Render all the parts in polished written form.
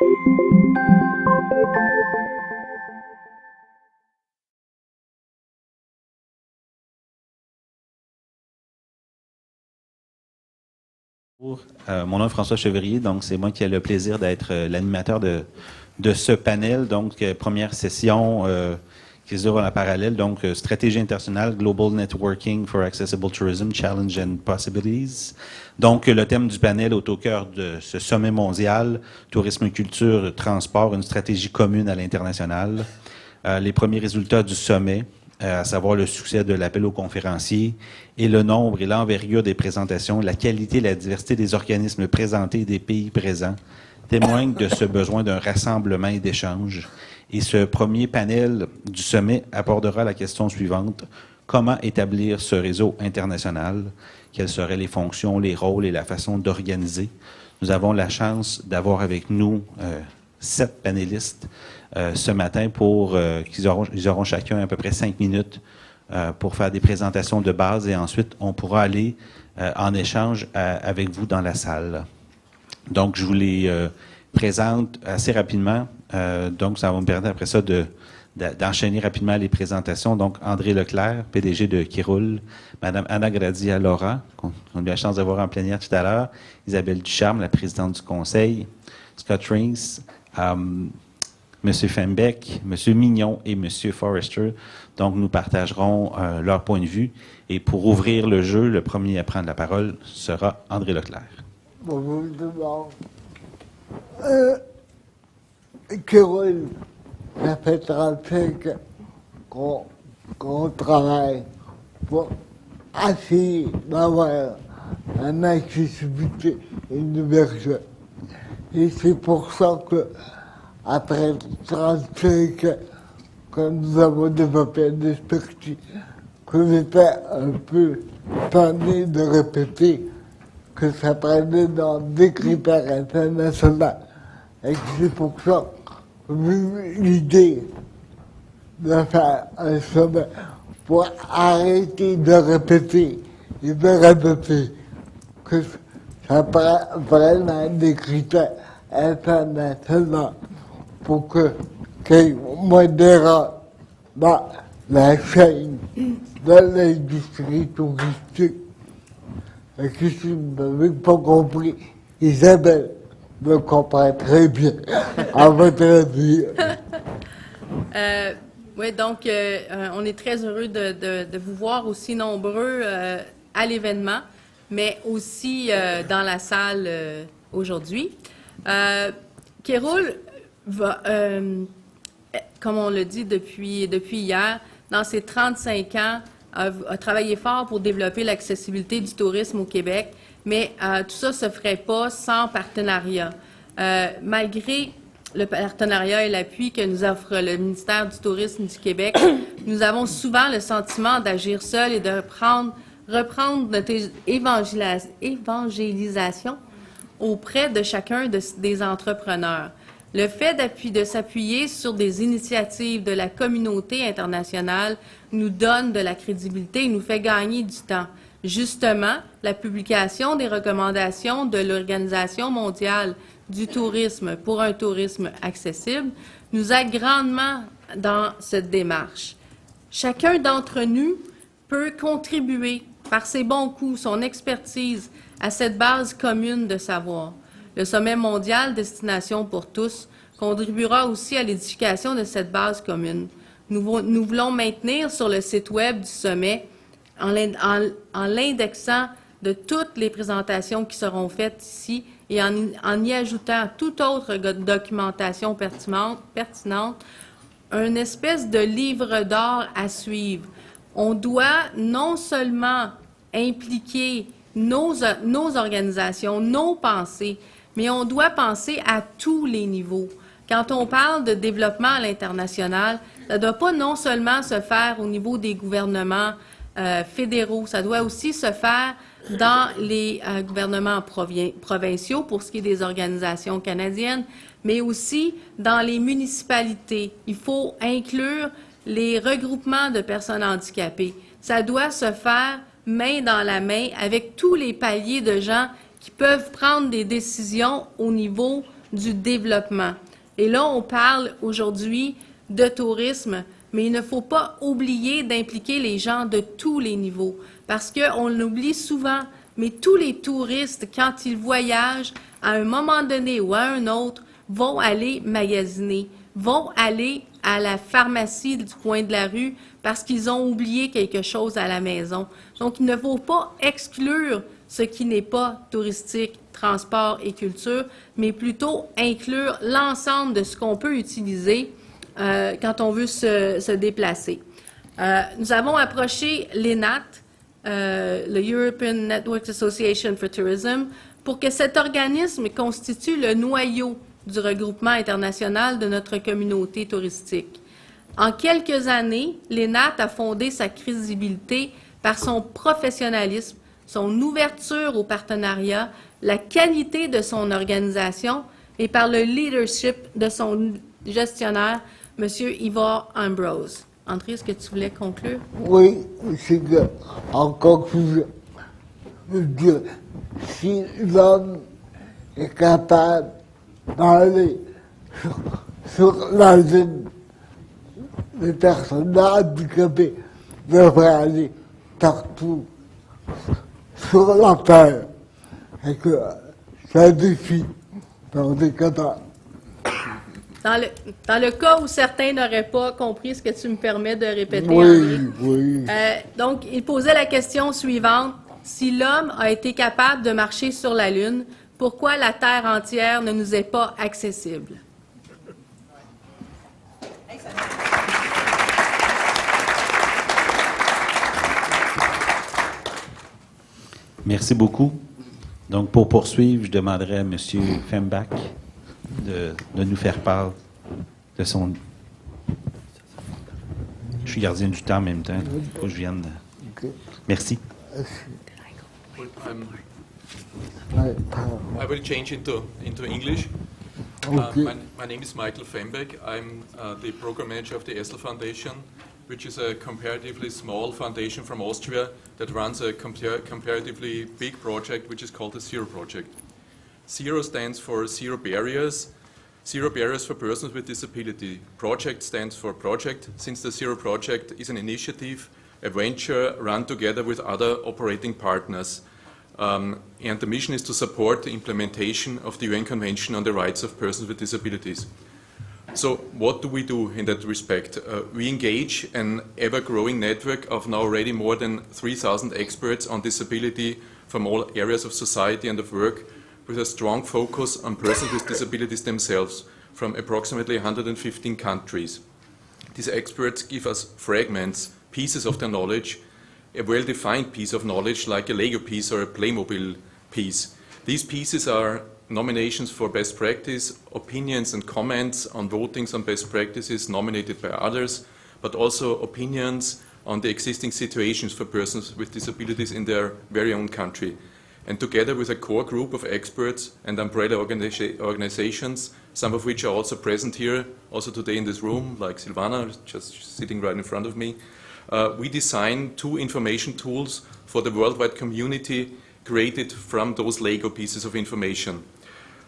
Mon nom est François Chevrier, donc c'est moi qui ai le plaisir d'être l'animateur de ce panel. Donc, première session qui se déroule en parallèle, donc Stratégie internationale, Global Networking for Accessible Tourism, Challenge and Possibilities. Donc, le thème du panel est au cœur de ce sommet mondial, tourisme, culture, transport, une stratégie commune à l'international. Les premiers résultats du sommet, à savoir le succès de l'appel aux conférenciers et le nombre et l'envergure des présentations, la qualité et la diversité des organismes présentés et des pays présents témoignent de ce besoin d'un rassemblement et d'échange. Et ce premier panel du sommet abordera la question suivante: comment établir ce réseau international? Quelles seraient les fonctions, les rôles et la façon d'organiser? Nous avons la chance d'avoir avec nous 7 panélistes ce matin pour ils auront chacun à peu près 5 minutes pour faire des présentations de base et ensuite on pourra aller en échange avec vous dans la salle. Donc, je vous les présente assez rapidement. Donc, ça va me permettre après ça d'enchaîner rapidement les présentations. Donc, André Leclerc, PDG de qui roule, Madame Anna Gradia-Laura, qu'on a eu la chance de voir en plénière tout à l'heure, Isabelle Ducharme, la présidente du conseil, Scott Rings, M. Fembeck, M. Mignon et M. Forrester. Donc, nous partagerons leur point de vue. Et pour ouvrir le jeu, le premier à prendre la parole sera André Leclerc. Bonjour tout le monde. Carole, ça fait 35 ans qu'on travaille pour essayer d'avoir une accessibilité universelle. Et c'est pour ça que, après 35 ans, que nous avons développé une expertise que j'étais un peu tanné de répéter, que ça prenait dans des critères internationaux. Et c'est pour ça que j'ai eu l'idée de faire un sommet pour arrêter de répéter et de répéter, que ça prend vraiment des critères internationaux pour qu'il y ait moins d'erreurs dans la chaîne de l'industrie touristique. Et que si vous n'avez pas compris, Isabelle me comprend très bien, à votre avis. Oui, donc on est très heureux de vous voir aussi nombreux à l'événement, mais aussi dans la salle aujourd'hui. Kéroul va, comme on le dit depuis hier, dans ses 35 ans, a travaillé fort pour développer l'accessibilité du tourisme au Québec, mais tout ça ne se ferait pas sans partenariat. Malgré le partenariat et l'appui que nous offre le ministère du Tourisme du Québec, nous avons souvent le sentiment d'agir seul et de reprendre notre évangélisation auprès de chacun des entrepreneurs. Le fait de s'appuyer sur des initiatives de la communauté internationale nous donne de la crédibilité et nous fait gagner du temps. Justement, la publication des recommandations de l'Organisation mondiale du tourisme pour un tourisme accessible nous aide grandement dans cette démarche. Chacun d'entre nous peut contribuer par ses bons coups, son expertise à cette base commune de savoir. Le Sommet Mondial Destination pour tous contribuera aussi à l'édification de cette base commune. Nous voulons maintenir sur le site Web du Sommet, en l'indexant de toutes les présentations qui seront faites ici et en y ajoutant toute autre documentation pertinente, une espèce de livre d'or à suivre. On doit non seulement impliquer nos organisations, nos pensées, mais on doit penser à tous les niveaux. Quand on parle de développement à l'international, ça ne doit pas non seulement se faire au niveau des gouvernements fédéraux, ça doit aussi se faire dans les gouvernements provinciaux pour ce qui est des organisations canadiennes, mais aussi dans les municipalités. Il faut inclure les regroupements de personnes handicapées. Ça doit se faire main dans la main avec tous les paliers de gens qui peuvent prendre des décisions au niveau du développement. Et là, on parle aujourd'hui de tourisme, mais il ne faut pas oublier d'impliquer les gens de tous les niveaux, parce qu'on l'oublie souvent, mais tous les touristes, quand ils voyagent, à un moment donné ou à un autre, vont aller magasiner, vont aller à la pharmacie du coin de la rue parce qu'ils ont oublié quelque chose à la maison. Donc, il ne faut pas exclure ce qui n'est pas touristique, transport et culture, mais plutôt inclure l'ensemble de ce qu'on peut utiliser quand on veut se déplacer. Nous avons approché l'ENAT, le European Networks Association for Tourism, pour que cet organisme constitue le noyau du regroupement international de notre communauté touristique. En quelques années, l'ENAT a fondé sa crédibilité par son professionnalisme, son ouverture au partenariat, la qualité de son organisation et par le leadership de son gestionnaire, M. Ivor Ambrose. André, est-ce que tu voulais conclure? Oui, c'est que, en conclusion, je veux dire, si l'homme est capable d'aller sur la Lune, les personnes handicapées devraient aller partout sur la Terre, et que c'est un défi, on est capable. Dans le cas où certains n'auraient pas compris ce que tu me permets de répéter, Oui, André, oui. donc il posait la question suivante. Si l'homme a été capable de marcher sur la Lune, pourquoi la Terre entière ne nous est pas accessible? Merci beaucoup. Donc, pour poursuivre, je demanderai à M. Fembach de nous faire part de son... Je suis gardien du temps en même temps. Il faut que je vienne. Merci. I will change into English. Okay. My name is Michael Fembeck. I'm the program manager of the ESSL Foundation, which is a comparatively small foundation from Austria that runs a comparatively big project, which is called the Zero Project. Zero stands for Zero Barriers for persons with disability. Project stands for project, since the Zero Project is an initiative, a venture run together with other operating partners. And the mission is to support the implementation of the UN Convention on the Rights of Persons with Disabilities. So what do we do in that respect? We engage an ever-growing network of now already more than 3,000 experts on disability from all areas of society and of work, with a strong focus on persons with disabilities themselves from approximately 115 countries. These experts give us fragments, pieces of their knowledge, a well-defined piece of knowledge like a Lego piece or a Playmobil piece. These pieces are nominations for best practice, opinions and comments on votings on best practices nominated by others, but also opinions on the existing situations for persons with disabilities in their very own country. And together with a core group of experts and umbrella organizations, some of which are also present here, also today in this room, like Silvana, just sitting right in front of me, we design 2 information tools for the worldwide community created from those Lego pieces of information.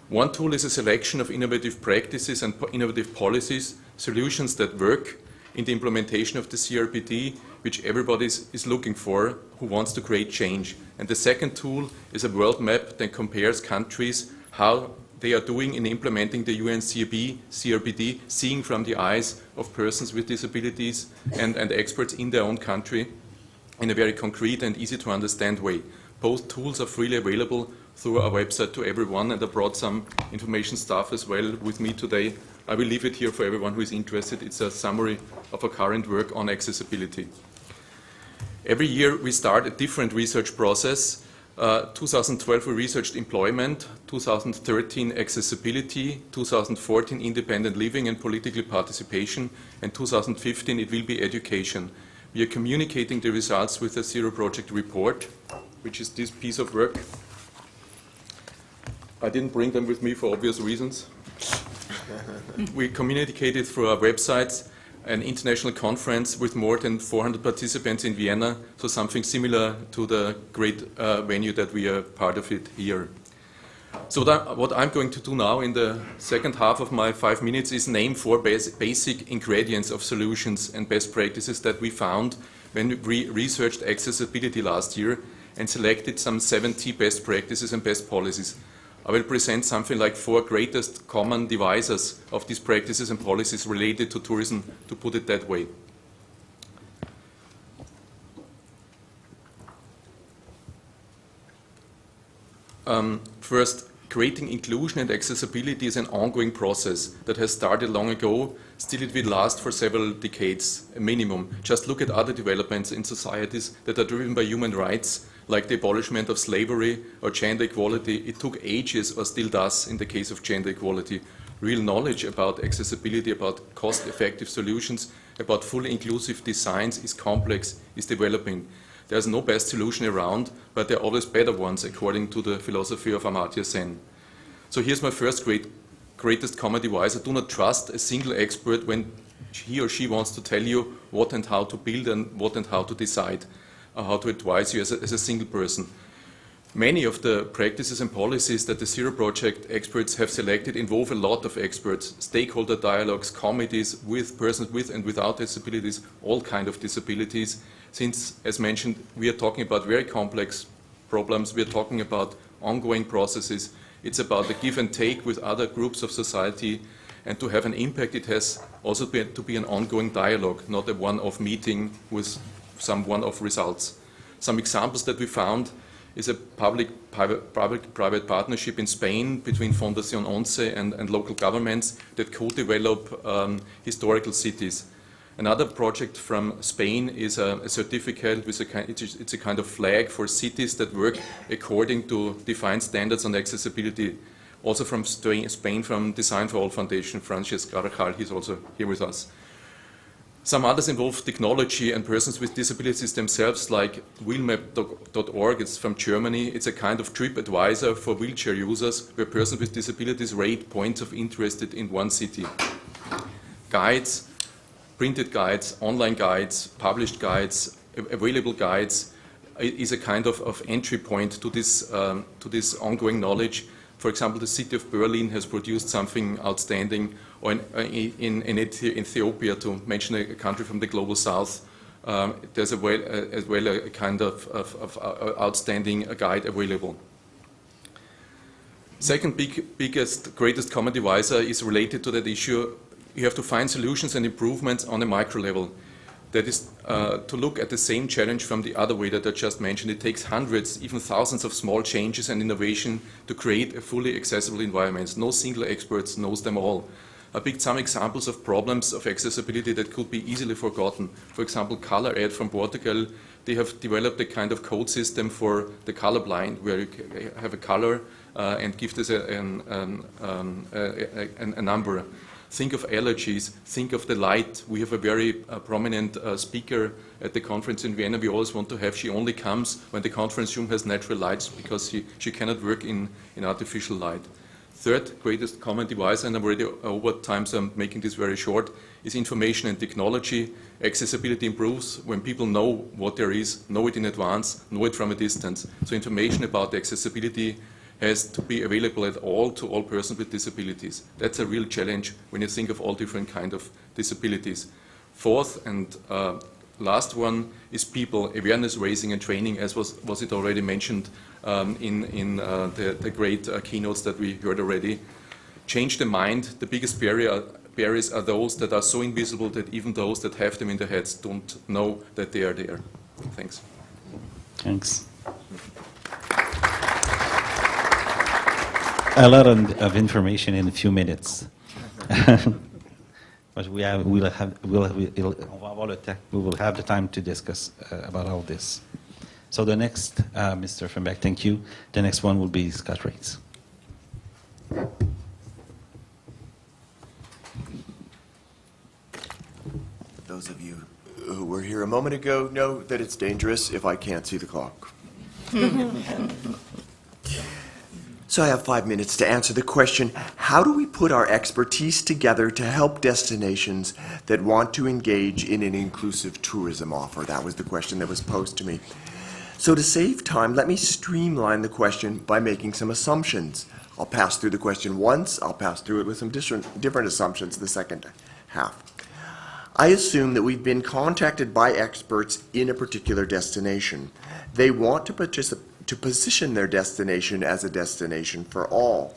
One tool is a selection of innovative practices and innovative policies, solutions that work in the implementation of the CRPD, which everybody is looking for who wants to create change. And the second tool is a world map that compares countries, how they are doing in implementing the UN CRPD, seeing from the eyes of persons with disabilities and experts in their own country in a very concrete and easy to understand way. Both tools are freely available through our website to everyone, and I brought some information stuff as well with me today. I will leave it here for everyone who is interested. It's a summary of our current work on accessibility. Every year we start a different research process. 2012 we researched employment, 2013 accessibility, 2014 independent living and political participation, and 2015 it will be education. We are communicating the results with the Zero Project report, which is this piece of work. I didn't bring them with me for obvious reasons. We communicated through our websites an international conference with more than 400 participants in Vienna, so something similar to the great venue that we are part of it here. So what I'm going to do now in the second half of my 5 minutes is name 4 basic ingredients of solutions and best practices that we found when we researched accessibility last year and selected some 70 best practices and best policies. I will present something like 4 greatest common divisors of these practices and policies related to tourism, to put it that way. First, creating inclusion and accessibility is an ongoing process that has started long ago. Still, it will last for several decades, a minimum. Just look at other developments in societies that are driven by human rights, like the abolishment of slavery or gender equality. It took ages, or still does in the case of gender equality. Real knowledge about accessibility, about cost-effective solutions, about fully inclusive designs is complex, is developing. There's no best solution around, but there are always better ones, according to the philosophy of Amartya Sen. So here's my first greatest common divisor. Do not trust a single expert when he or she wants to tell you what and how to build and what and how to decide, how to advise you as a single person. Many of the practices and policies that the Zero Project experts have selected involve a lot of experts, stakeholder dialogues, committees with persons with and without disabilities, all kinds of disabilities. Since, as mentioned, we are talking about very complex problems, we are talking about ongoing processes. It's about the give and take with other groups of society, and to have an impact, it has also to be an ongoing dialogue, not a one-off meeting with some one-off results. Some examples that we found is a public-private partnership in Spain between Fundación 11 and local governments that co-develop historical cities. Another project from Spain is a certificate with it's a kind of flag for cities that work according to defined standards on accessibility. Also from Spain, from Design for All Foundation, Frances Garajal, he's also here with us. Some others involve technology and persons with disabilities themselves, like wheelmap.org, it's from Germany. It's a kind of trip advisor for wheelchair users, where persons with disabilities rate points of interest in one city. Guides, printed guides, online guides, published guides, available guides is a kind of entry point to this ongoing knowledge. For example, the city of Berlin has produced something outstanding, or in Ethiopia, to mention a country from the global south, there's as well a kind of outstanding guide available. Second greatest common divisor is related to that issue. You have to find solutions and improvements on a micro level. That is to look at the same challenge from the other way that I just mentioned. It takes hundreds, even thousands of small changes and innovation to create a fully accessible environment. No single expert knows them all. I picked some examples of problems of accessibility that could be easily forgotten. For example, Color Aid from Portugal, they have developed a kind of code system for the colorblind, where you have a color and give this a number. Think of allergies, think of the light. We have a very prominent speaker at the conference in Vienna. We always want to have, she only comes when the conference room has natural lights, because she cannot work in artificial light. Third greatest common divisor, and I'm already over time, so I'm making this very short, is information and technology. Accessibility improves when people know what there is, know it in advance, know it from a distance. So information about accessibility has to be available to all persons with disabilities. That's a real challenge when you think of all different kinds of disabilities. Fourth and last one is people, awareness raising and training, as was it already mentioned in the great keynotes that we heard already. Change the mind. The biggest barriers are those that are so invisible that even those that have them in their heads don't know that they are there. Thanks. Thanks. A lot of information in a few minutes. But we will have the time to discuss about all this. So the next, Mr. Fenbeck, thank you. The next one will be Scott Rates. Those of you who were here a moment ago know that it's dangerous if I can't see the clock. So I have 5 minutes to answer the question, how do we put our expertise together to help destinations that want to engage in an inclusive tourism offer? That was the question that was posed to me. So to save time, let me streamline the question by making some assumptions. I'll pass through the question once, I'll pass through it with some different assumptions the second half. I assume that we've been contacted by experts in a particular destination. They want to position their destination as a destination for all.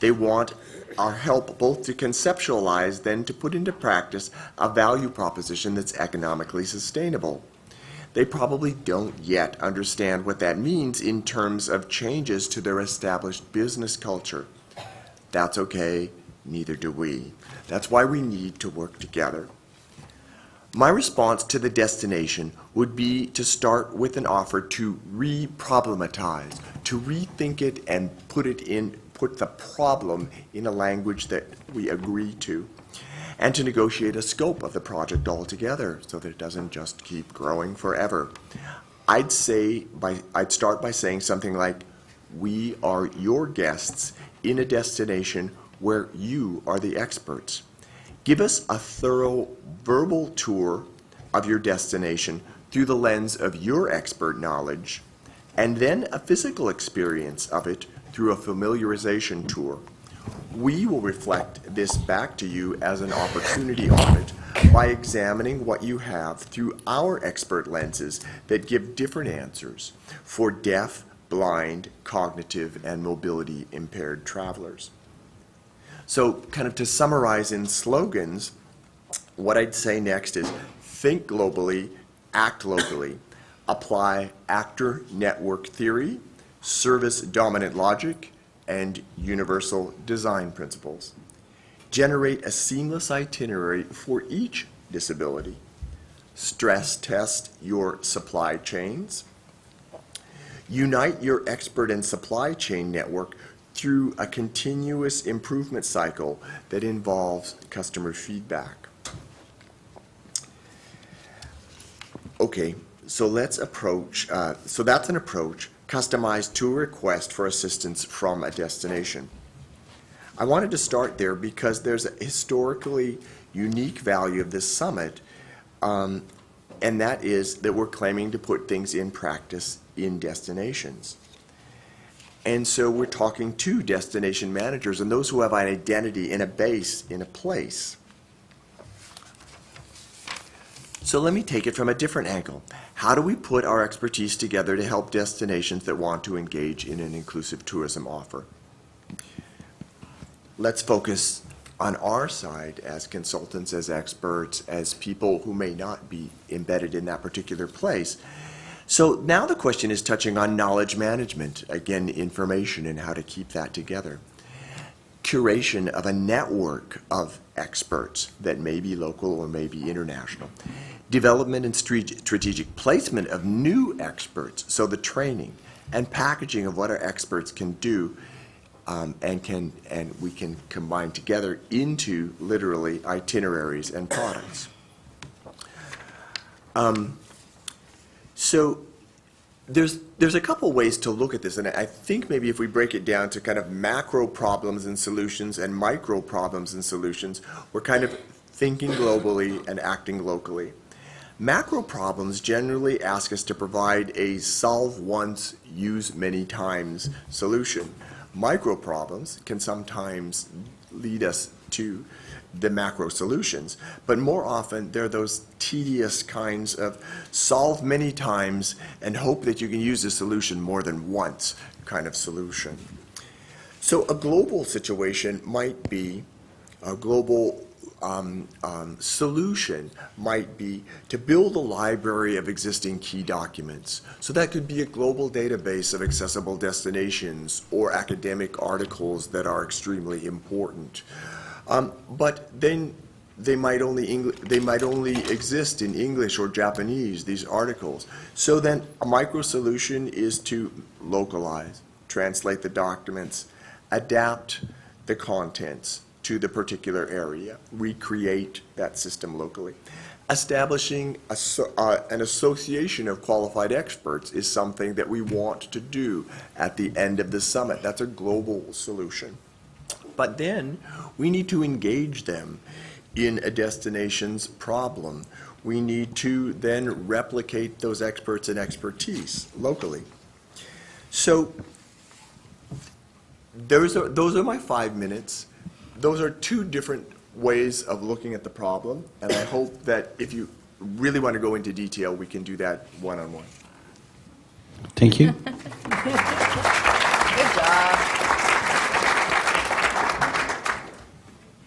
They want our help both to conceptualize, then to put into practice a value proposition that's economically sustainable. They probably don't yet understand what that means in terms of changes to their established business culture. That's okay, neither do we. That's why we need to work together. My response to the destination would be to start with an offer to re-problematize, to rethink it and put the problem in a language that we agree to, and to negotiate a scope of the project altogether so that it doesn't just keep growing forever. I'd start by saying something like, we are your guests in a destination where you are the experts. Give us a thorough verbal tour of your destination through the lens of your expert knowledge, and then a physical experience of it through a familiarization tour. We will reflect this back to you as an opportunity audit by examining what you have through our expert lenses that give different answers for deaf, blind, cognitive, and mobility impaired travelers. So kind of to summarize in slogans, what I'd say next is think globally, act locally, apply actor network theory, service dominant logic, and universal design principles. Generate a seamless itinerary for each disability. Stress test your supply chains. Unite your expert and supply chain network through a continuous improvement cycle that involves customer feedback. Okay, so let's approach, so that's an approach customized to a request for assistance from a destination. I wanted to start there because there's a historically unique value of this summit, and that is that we're claiming to put things in practice in destinations. And so we're talking to destination managers and those who have an identity in a base, in a place. So let me take it from a different angle. How do we put our expertise together to help destinations that want to engage in an inclusive tourism offer? Let's focus on our side as consultants, as experts, as people who may not be embedded in that particular place. So now the question is touching on knowledge management, again, information and how to keep that together. Curation of a network of experts that may be local or may be international. Development and strategic placement of new experts, so the training and packaging of what our experts can do and we can combine together into literally itineraries and products. So there's a couple ways to look at this, and I think maybe if we break it down to kind of macro problems and solutions and micro problems and solutions, we're kind of thinking globally and acting locally. Macro problems generally ask us to provide a solve once, use many times solution. Micro problems can sometimes lead us to the macro solutions, but more often they're those tedious kinds of solve many times and hope that you can use the solution more than once kind of solution. So a global situation might be, a global solution might be to build a library of existing key documents. So that could be a global database of accessible destinations or academic articles that are extremely important. But then they might only exist in English or Japanese, these articles. So then a micro solution is to localize, translate the documents, adapt the contents to the particular area, recreate that system locally. Establishing an association of qualified experts is something that we want to do at the end of the summit. That's a global solution. But then we need to engage them in a destination's problem, we need to then replicate those experts and expertise locally. So those are my 5 minutes. Those are 2 different ways of looking at the problem, and I hope that if you really want to go into detail, we can do that one-on-one. Thank you. Good job.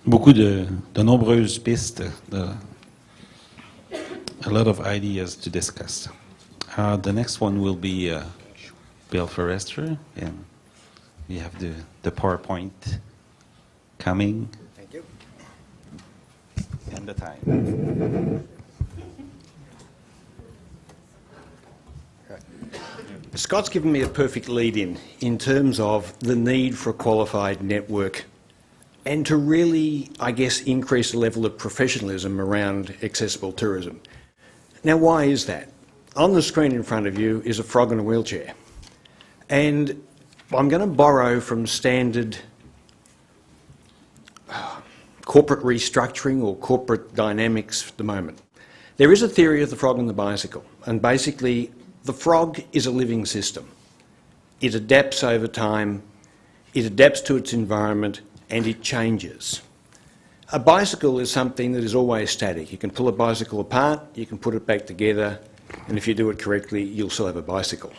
Beaucoup de nombreuses pistes, a lot of ideas to discuss. The next one will be Bill Forrester, and we have the PowerPoint coming. Thank you. And the time. Scott's given me a perfect lead-in terms of the need for a qualified network and to really, I guess, increase the level of professionalism around accessible tourism. Now, why is that? On the screen in front of you is a frog in a wheelchair. And I'm going to borrow from standard corporate restructuring or corporate dynamics at the moment. There is a theory of the frog and the bicycle, and basically the frog is a living system. It adapts over time, it adapts to its environment, and it changes. A bicycle is something that is always static. You can pull a bicycle apart, you can put it back together, and if you do it correctly, you'll still have a bicycle.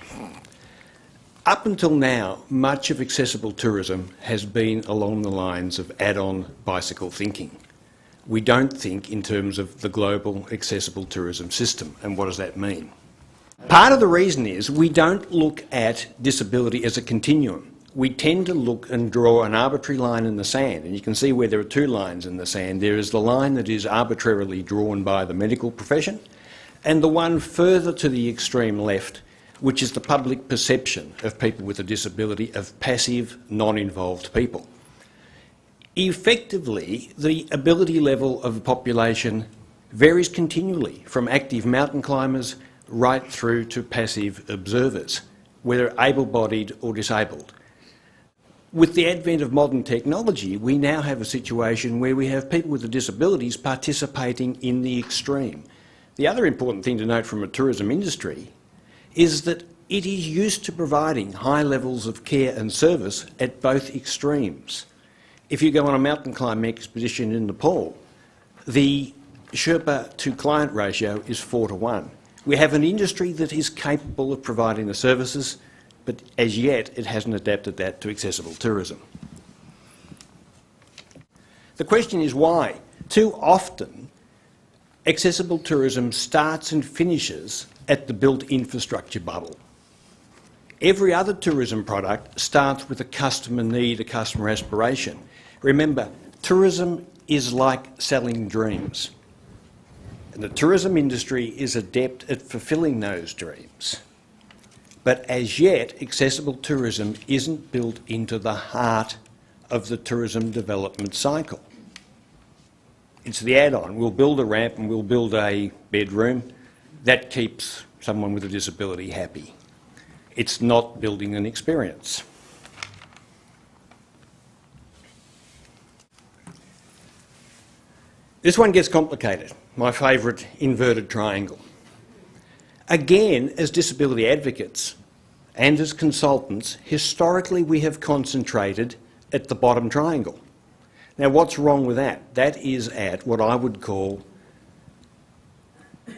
Up until now, much of accessible tourism has been along the lines of add-on bicycle thinking. We don't think in terms of the global accessible tourism system, and what does that mean? Part of the reason is we don't look at disability as a continuum. We tend to look and draw an arbitrary line in the sand, and you can see where there are 2 lines in the sand. There is the line that is arbitrarily drawn by the medical profession, and the one further to the extreme left, which is the public perception of people with a disability, of passive, non-involved people. Effectively, the ability level of the population varies continually, from active mountain climbers right through to passive observers, whether able-bodied or disabled. With the advent of modern technology, we now have a situation where we have people with disabilities participating in the extreme. The other important thing to note from a tourism industry is that it is used to providing high levels of care and service at both extremes. If you go on a mountain climbing expedition in Nepal, the Sherpa to client ratio is 4:1. We have an industry that is capable of providing the services, but as yet it hasn't adapted that to accessible tourism. The question is why? Too often, accessible tourism starts and finishes at the built infrastructure bubble. Every other tourism product starts with a customer need, a customer aspiration. Remember, tourism is like selling dreams. And the tourism industry is adept at fulfilling those dreams. But as yet, accessible tourism isn't built into the heart of the tourism development cycle. It's the add-on. We'll build a ramp and we'll build a bedroom. That keeps someone with a disability happy. It's not building an experience. This one gets complicated. My favourite inverted triangle. Again, as disability advocates and as consultants, historically we have concentrated at the bottom triangle. Now, what's wrong with that? That is at what I would call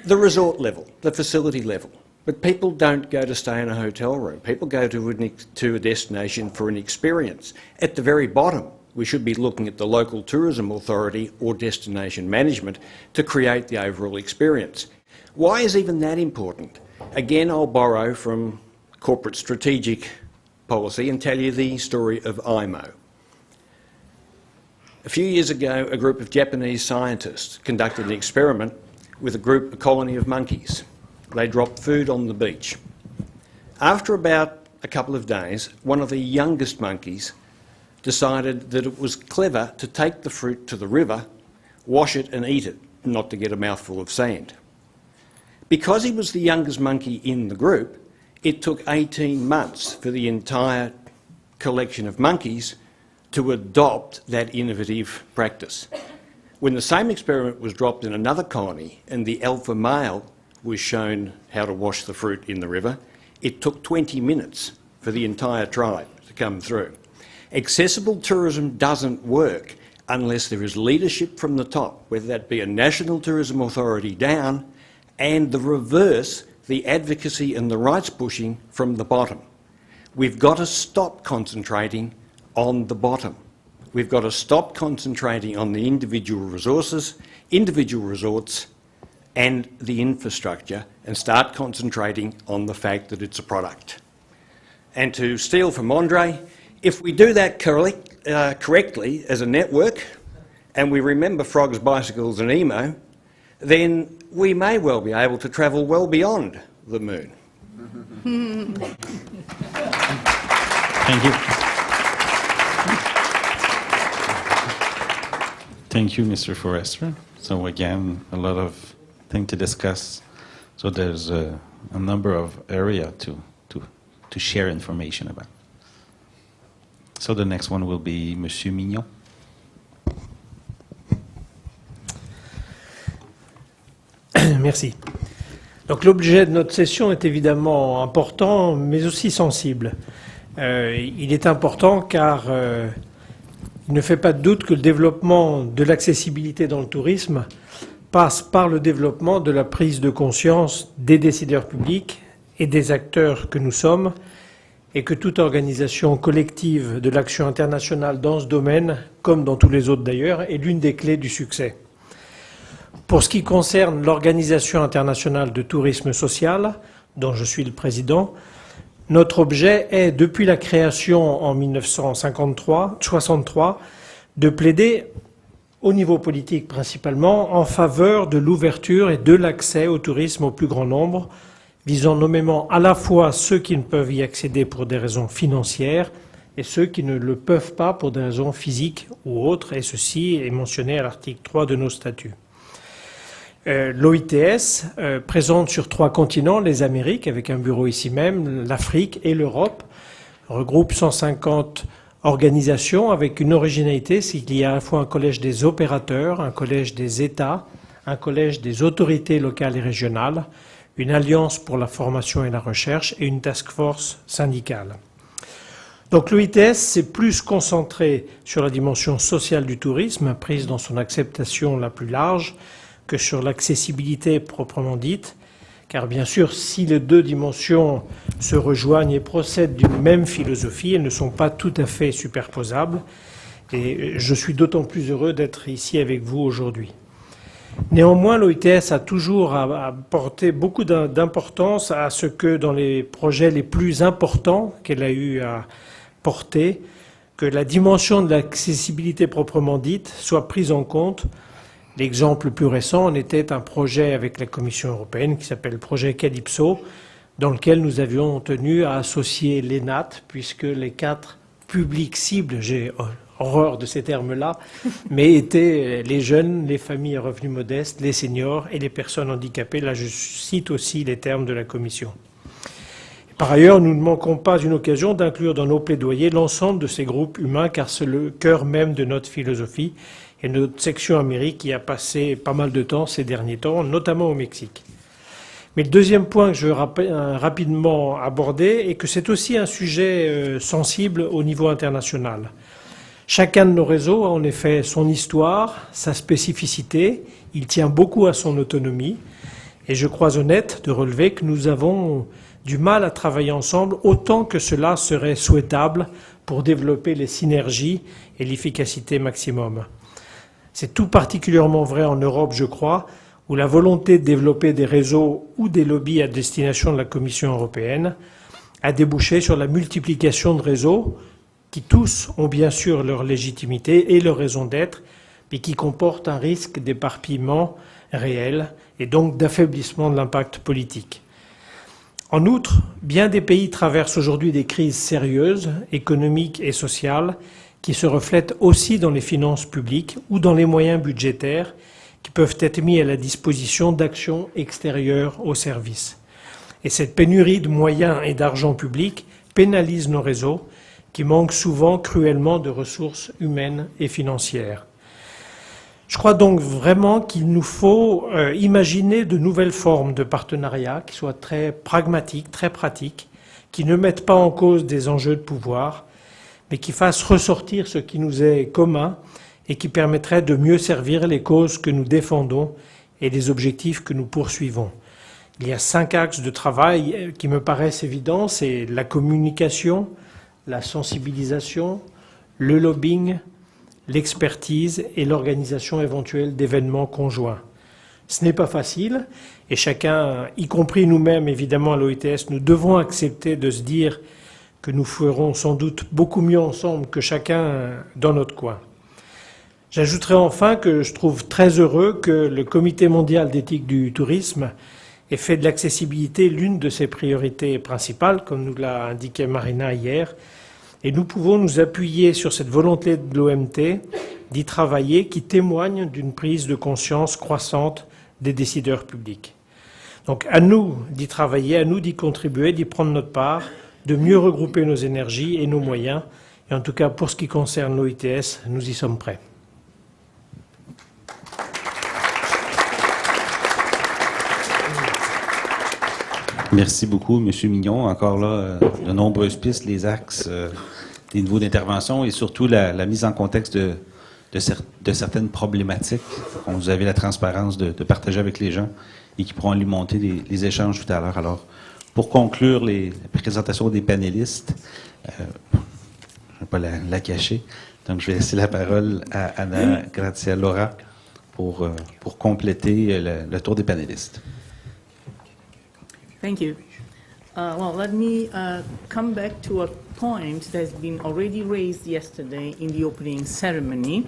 the resort level, the facility level. But people don't go to stay in a hotel room. People go to a destination for an experience. At the very bottom, we should be looking at the local tourism authority or destination management to create the overall experience. Why is even that important? Again, I'll borrow from corporate strategic policy and tell you the story of IMO. A few years ago, a group of Japanese scientists conducted an experiment with a colony of monkeys. They dropped food on the beach. After about a couple of days, one of the youngest monkeys decided that it was clever to take the fruit to the river, wash it and eat it, not to get a mouthful of sand. Because he was the youngest monkey in the group, it took 18 months for the entire collection of monkeys to adopt that innovative practice. When the same experiment was dropped in another colony and the alpha male was shown how to wash the fruit in the river, it took 20 minutes for the entire tribe to come through. Accessible tourism doesn't work unless there is leadership from the top, whether that be a national tourism authority down, and the reverse, the advocacy and the rights pushing from the bottom. We've got to stop concentrating on the bottom. We've got to stop concentrating on the individual resources, individual resorts, and the infrastructure, and start concentrating on the fact that it's a product. And to steal from Andre, if we do that correctly as a network, and we remember frogs, bicycles and emo, then we may well be able to travel well beyond the moon. Thank you. Thank you, Mr. Forrester. So again, a lot of things to discuss. So there's a number of areas to share information about. So the next one will be Monsieur Mignon. Merci. Donc l'objet de notre session est évidemment important, mais aussi sensible. Il est important car il ne fait pas de doute que le développement de l'accessibilité dans le tourisme passe par le développement de la prise de conscience des décideurs publics et des acteurs que nous sommes, et que toute organisation collective de l'action internationale dans ce domaine, comme dans tous les autres d'ailleurs, est l'une des clés du succès. Pour ce qui concerne l'Organisation internationale de tourisme social, dont je suis le président, notre objet est, depuis la création en 1963, de plaider, au niveau politique principalement, en faveur de l'ouverture et de l'accès au tourisme au plus grand nombre, visant nommément à la fois ceux qui ne peuvent y accéder pour des raisons financières et ceux qui ne le peuvent pas pour des raisons physiques ou autres, et ceci est mentionné à l'article 3 de nos statuts. L'OITS présente sur 3 continents, les Amériques, avec un bureau ici même, l'Afrique et l'Europe, regroupe 150 organisations avec une originalité, c'est qu'il y a à la fois un collège des opérateurs, un collège des États, un collège des autorités locales et régionales, une alliance pour la formation et la recherche et une task force syndicale. Donc l'OITS s'est plus concentré sur la dimension sociale du tourisme, prise dans son acceptation la plus large, que sur l'accessibilité proprement dite, car bien sûr, si les deux dimensions se rejoignent et procèdent d'une même philosophie, elles ne sont pas tout à fait superposables, et je suis d'autant plus heureux d'être ici avec vous aujourd'hui. Néanmoins, l'OITS a toujours apporté beaucoup d'importance à ce que dans les projets les plus importants qu'elle a eu à porter, que la dimension de l'accessibilité proprement dite soit prise en compte. L'exemple le plus récent en était un projet avec la Commission européenne qui s'appelle le projet Calypso, dans lequel nous avions tenu à associer l'ENAT, puisque les 4 publics cibles, j'ai horreur de ces termes-là, mais étaient les jeunes, les familles à revenus modestes, les seniors et les personnes handicapées. Là, je cite aussi les termes de la Commission. Par ailleurs, nous ne manquons pas une occasion d'inclure dans nos plaidoyers l'ensemble de ces groupes humains, car c'est le cœur même de notre philosophie et notre section Amérique y a passé pas mal de temps ces derniers temps, notamment au Mexique. Mais le deuxième point que je veux rapidement aborder est que c'est aussi un sujet sensible au niveau international. Chacun de nos réseaux a en effet son histoire, sa spécificité, il tient beaucoup à son autonomie, et je crois honnête de relever que nous avons du mal à travailler ensemble autant que cela serait souhaitable pour développer les synergies et l'efficacité maximum. C'est tout particulièrement vrai en Europe, je crois, où la volonté de développer des réseaux ou des lobbies à destination de la Commission européenne a débouché sur la multiplication de réseaux qui tous ont bien sûr leur légitimité et leur raison d'être, mais qui comportent un risque d'éparpillement réel et donc d'affaiblissement de l'impact politique. En outre, bien des pays traversent aujourd'hui des crises sérieuses, économiques et sociales, qui se reflètent aussi dans les finances publiques ou dans les moyens budgétaires qui peuvent être mis à la disposition d'actions extérieures aux services. Et cette pénurie de moyens et d'argent public pénalise nos réseaux, qui manquent souvent cruellement de ressources humaines et financières. Je crois donc vraiment qu'il nous faut imaginer de nouvelles formes de partenariat qui soient très pragmatiques, très pratiques, qui ne mettent pas en cause des enjeux de pouvoir, mais qui fassent ressortir ce qui nous est commun et qui permettraient de mieux servir les causes que nous défendons et les objectifs que nous poursuivons. Il y a 5 axes de travail qui me paraissent évidents, c'est la communication, la sensibilisation, le lobbying, l'expertise et l'organisation éventuelle d'événements conjoints. Ce n'est pas facile et chacun, y compris nous-mêmes évidemment à l'OITS, nous devons accepter de se dire que nous ferons sans doute beaucoup mieux ensemble que chacun dans notre coin. J'ajouterai enfin que je trouve très heureux que le Comité mondial d'éthique du tourisme ait fait de l'accessibilité l'une de ses priorités principales, comme nous l'a indiqué Marina hier, et nous pouvons nous appuyer sur cette volonté de l'OMT d'y travailler qui témoigne d'une prise de conscience croissante des décideurs publics. Donc à nous d'y travailler, à nous d'y contribuer, d'y prendre notre part, de mieux regrouper nos énergies et nos moyens. Et en tout cas, pour ce qui concerne l'OITS, nous y sommes prêts. Merci beaucoup, M. Mignon. Encore là, de nombreuses pistes, les axes, les niveaux d'intervention et surtout la mise en contexte de certaines problématiques qu'on vous avez la transparence de partager avec les gens et qui pourront alimenter les échanges tout à l'heure. Alors, pour conclure les présentations des panélistes, je ne vais pas la cacher, donc je vais laisser la parole à Anna Grazia-Laura pour compléter le tour des panélistes. Thank you. Well, let me come back to a point that has been already raised yesterday in the opening ceremony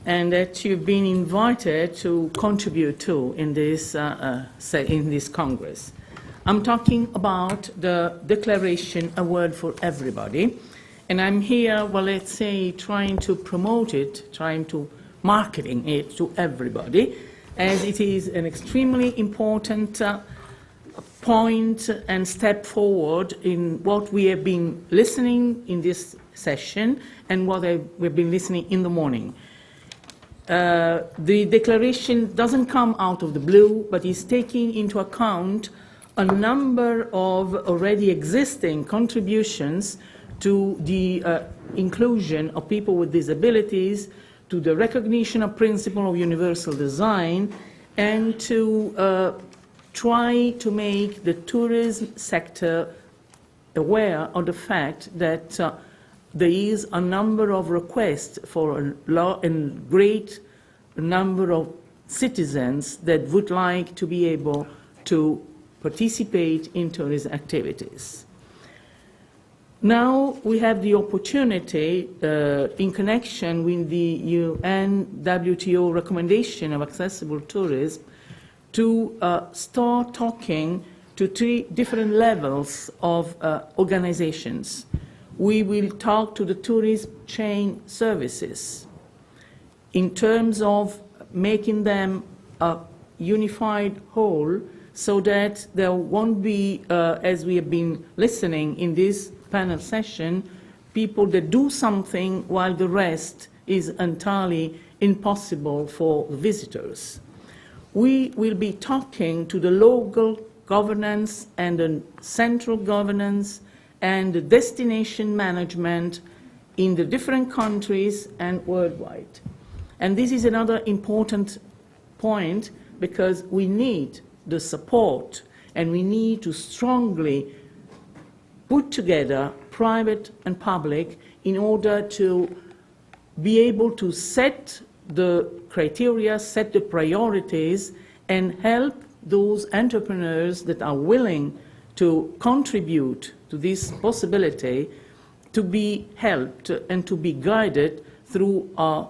and that you've been invited to contribute to in this Congress. I'm talking about the declaration, A Word for Everybody, and I'm here, well, let's say, trying to promote it, trying to marketing it to everybody, as it is an extremely important point and step forward in what we have been listening in this session and what we've been listening in the morning. The declaration doesn't come out of the blue, but is taking into account a number of already existing contributions to the inclusion of people with disabilities, to the recognition of principle of universal design, and to try to make the tourism sector aware of the fact that there is a number of requests for a great number of citizens that would like to be able to participate in tourism activities. Now we have the opportunity, in connection with the UN WTO recommendation of accessible tourism, to start talking to 3 different levels of organizations. We will talk to the tourist chain services in terms of making them a unified whole so that there won't be, as we have been listening in this panel session, people that do something while the rest is entirely impossible for visitors. We will be talking to the local governance and the central governance and the destination management in the different countries and worldwide. And this is another important point because we need the support and we need to strongly put together private and public in order to be able to set the criteria, set the priorities, and help those entrepreneurs that are willing to contribute to this possibility to be helped and to be guided through a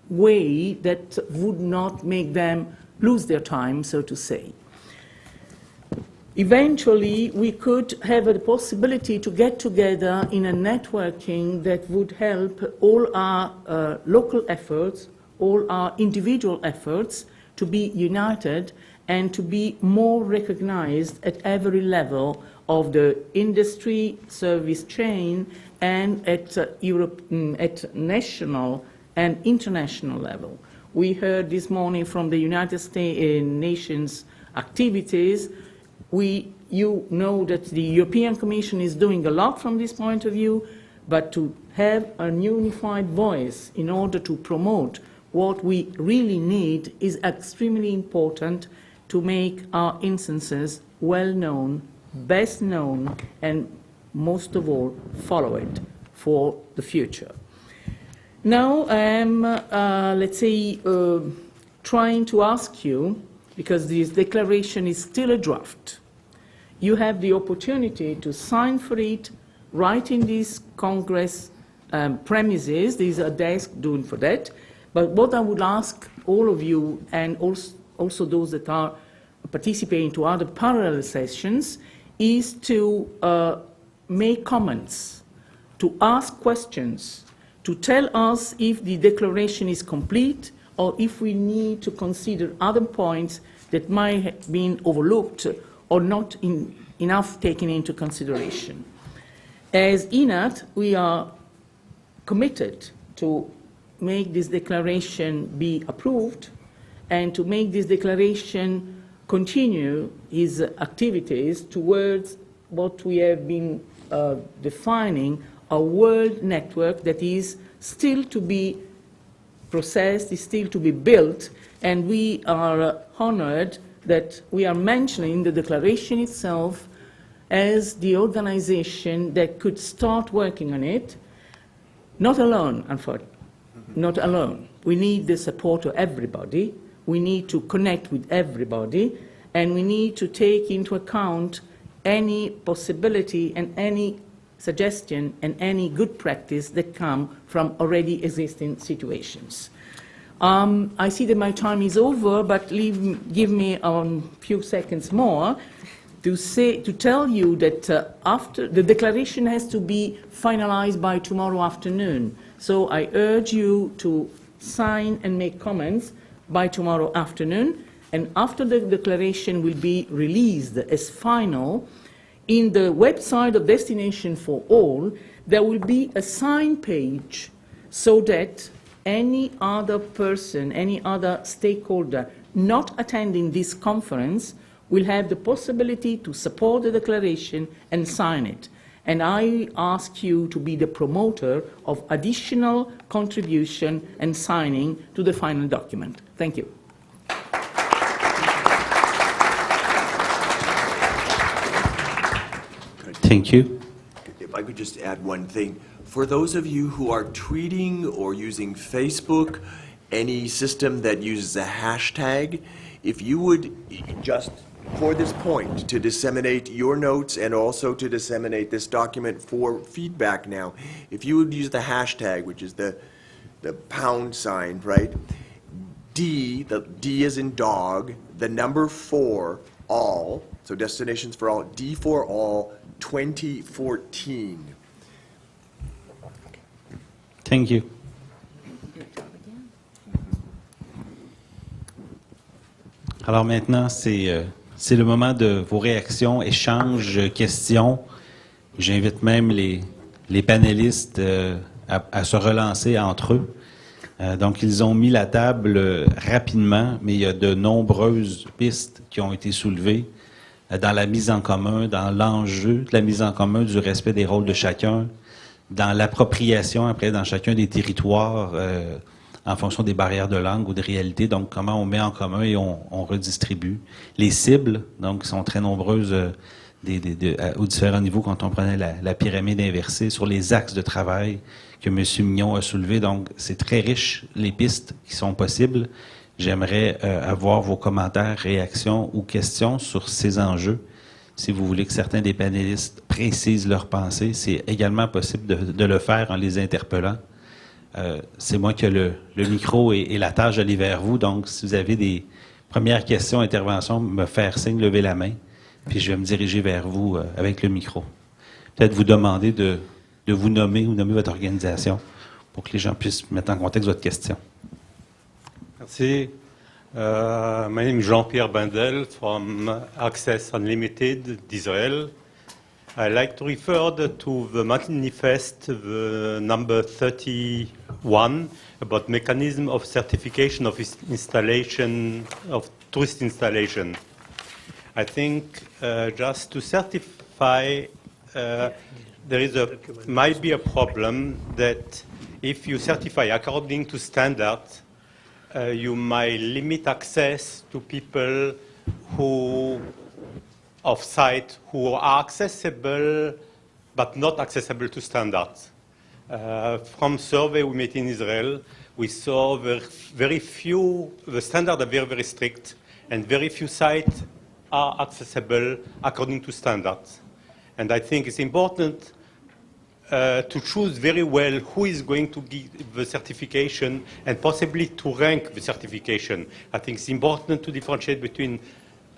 way that would not make them lose their time, so to say. Eventually, we could have the possibility to get together in a networking that would help all our local efforts, all our individual efforts to be united and to be more recognized at every level of the industry service chain and at national and international level. We heard this morning from the United Nations activities. You know that the European Commission is doing a lot from this point of view, but to have a unified voice in order to promote what we really need is extremely important to make our instances well known, best known, and most of all, follow it for the future. Now I'm, trying to ask you, because this declaration is still a draft, you have the opportunity to sign for it right in these Congress premises. These are desks doing for that. But what I would ask all of you, and also those that are participating to other parallel sessions, is to make comments, to ask questions, to tell us if the declaration is complete or if we need to consider other points that might have been overlooked or not enough taken into consideration. As INAT, we are committed to make this declaration be approved and to make this declaration continue its activities towards what we have been defining a world network that is still to be processed, is still to be built, and we are honored that we are mentioning the declaration itself as the organization that could start working on it, not alone, unfortunately, not alone. We need the support of everybody, we need to connect with everybody, and we need to take into account any possibility and any suggestion and any good practice that come from already existing situations. I see that my time is over, but give me a few seconds more to tell you that after the declaration has to be finalized by tomorrow afternoon. So I urge you to sign and make comments by tomorrow afternoon. And after the declaration will be released as final, in the website of Destination for All, there will be a sign page so that any other person, any other stakeholder not attending this conference will have the possibility to support the declaration and sign it. And I ask you to be the promoter of additional contribution and signing to the final document. Thank you. Thank you. If I could just add one thing. For those of you who are tweeting or using Facebook, any system that uses a hashtag, if you would just, for this point, to disseminate your notes and also to disseminate this document for feedback now, if you would use the hashtag, which is the pound sign, right? D, the D as in dog, the number 4, all, so Destinations for All, D4ALL2014. Thank you. Alors maintenant, c'est le moment de vos réactions, échanges, questions. J'invite même les panélistes à se relancer entre eux. Donc, ils ont mis la table rapidement, mais il y a de nombreuses pistes qui ont été soulevées dans la mise en commun, dans l'enjeu de la mise en commun, du respect des rôles de chacun, dans l'appropriation, après, dans chacun des territoires, en fonction des barrières de langue ou de réalité. Donc, comment on met en commun et on redistribue. Les cibles, donc, sont très nombreuses aux différents niveaux quand on prenait la pyramide inversée, sur les axes de travail que M. Mignon a soulevés. Donc, c'est très riche, les pistes qui sont possibles. J'aimerais avoir vos commentaires, réactions ou questions sur ces enjeux. Si vous voulez que certains des panélistes précisent leurs pensées, c'est également possible de le faire en les interpellant. C'est moi qui ai le micro et la tâche d'aller vers vous. Donc, si vous avez des premières questions, interventions, me faire signe, lever la main, puis je vais me diriger vers vous avec le micro. Peut-être vous demander de vous nommer ou nommer votre organisation pour que les gens puissent mettre en contexte votre question. Merci. My name is Jean-Pierre Bandel from Access Unlimited d'Israël. I like to refer to the manifest, the number 31, about mechanism of certification of installation, of tourist installation. I think just to certify, might be a problem that if you certify according to standards, you might limit access to people who off-site who are accessible but not accessible to standards. From survey we made in Israel, we saw very few, the standards are very, very strict, and very few sites are accessible according to standards. And I think it's important to choose very well who is going to give the certification and possibly to rank the certification. I think it's important to differentiate between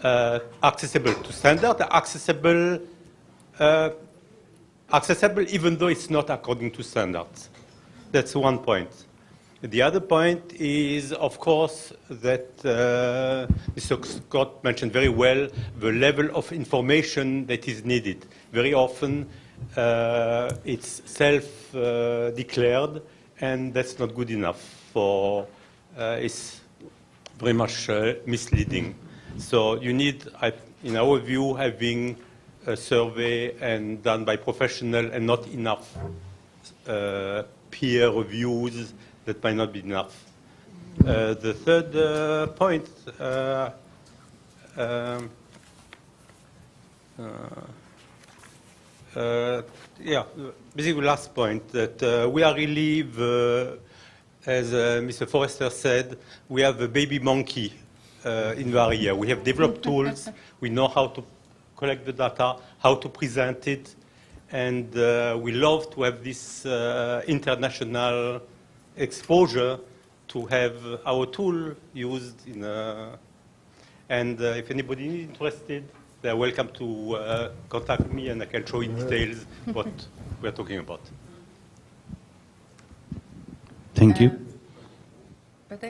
accessible to standard, accessible even though it's not according to standards. That's one point. The other point is, of course, that Mr. Scott mentioned very well the level of information that is needed. Very often it's self-declared, and that's not good enough. It's very much misleading. So you need, in our view, having a survey and done by professional and not enough peer reviews. That might not be enough. The third point, basically the last point, that we are really, as Mr. Forrester said, we have a baby monkey in the area. We have developed tools. We know how to collect the data, how to present it, and we love to have this international exposure to have our tool used in and if anybody is interested, they're welcome to contact me and I can show in details what we're talking about. Thank you. But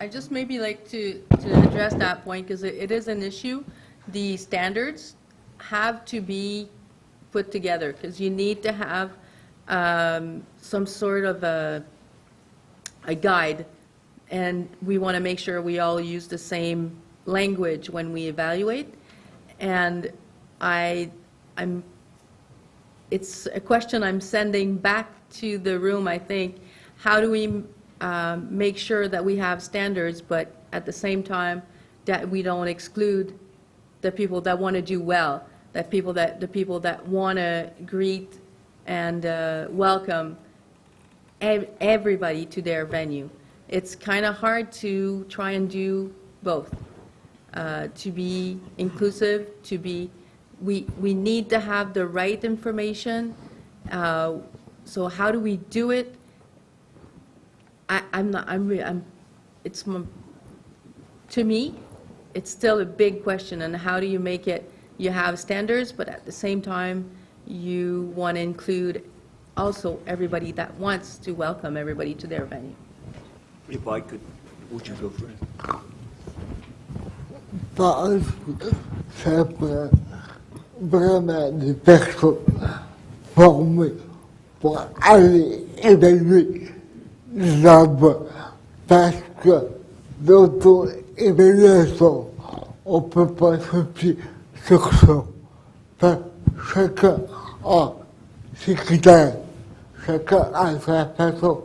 I just maybe like to address that point because it is an issue. The standards have to be put together because you need to have some sort of a guide, and we want to make sure we all use the same language when we evaluate. And it's a question I'm sending back to the room, I think. How do we make sure that we have standards, but at the same time that we don't exclude the people that want to do well, the people that want to greet and welcome everybody to their venue. It's kind of hard to try and do both, to be inclusive, we need to have the right information. So how do we do it? To me, it's still a big question, and how do you make it, you have standards, but at the same time, you want to include also everybody that wants to welcome everybody to their venue. If I could, would you go first? Parce que ça prend vraiment des personnes formées pour aller évaluer là-bas. Parce que d'auto-évaluation, on ne peut pas se fier sur ça. Parce que chacun a ses critères, chacun a sa façon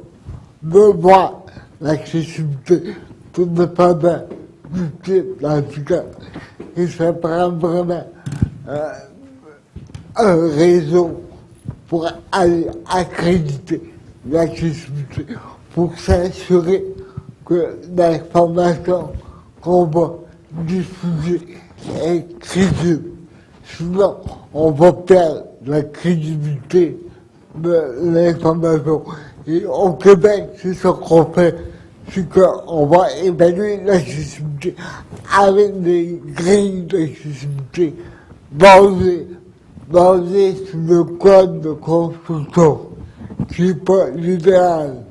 de voir l'accessibilité, tout dépendant du type d'handicap. Et ça prend vraiment un réseau pour aller accréditer l'accessibilité, pour s'assurer que l'information qu'on va diffuser est crédible. Sinon, on va perdre la crédibilité de l'information. Et au Québec, c'est ce qu'on fait, c'est qu'on va évaluer l'accessibilité avec des grilles d'accessibilité basées sur le code de construction, qui n'est pas l'idéal,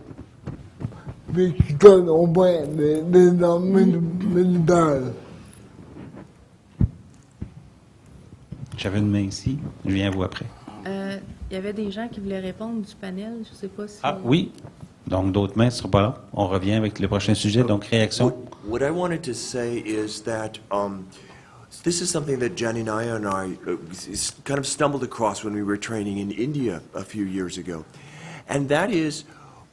mais qui donne au moins des normes minimales. J'avais une main ici. Je viens à vous après. Il y avait des gens qui voulaient répondre du panel. Je ne sais pas si... Ah, oui. Donc, d'autres mains ne seront pas là. On revient avec le prochain sujet. Donc, réaction. What I wanted to say is that this is something that Janina and I kind of stumbled across when we were training in India a few years ago. And that is,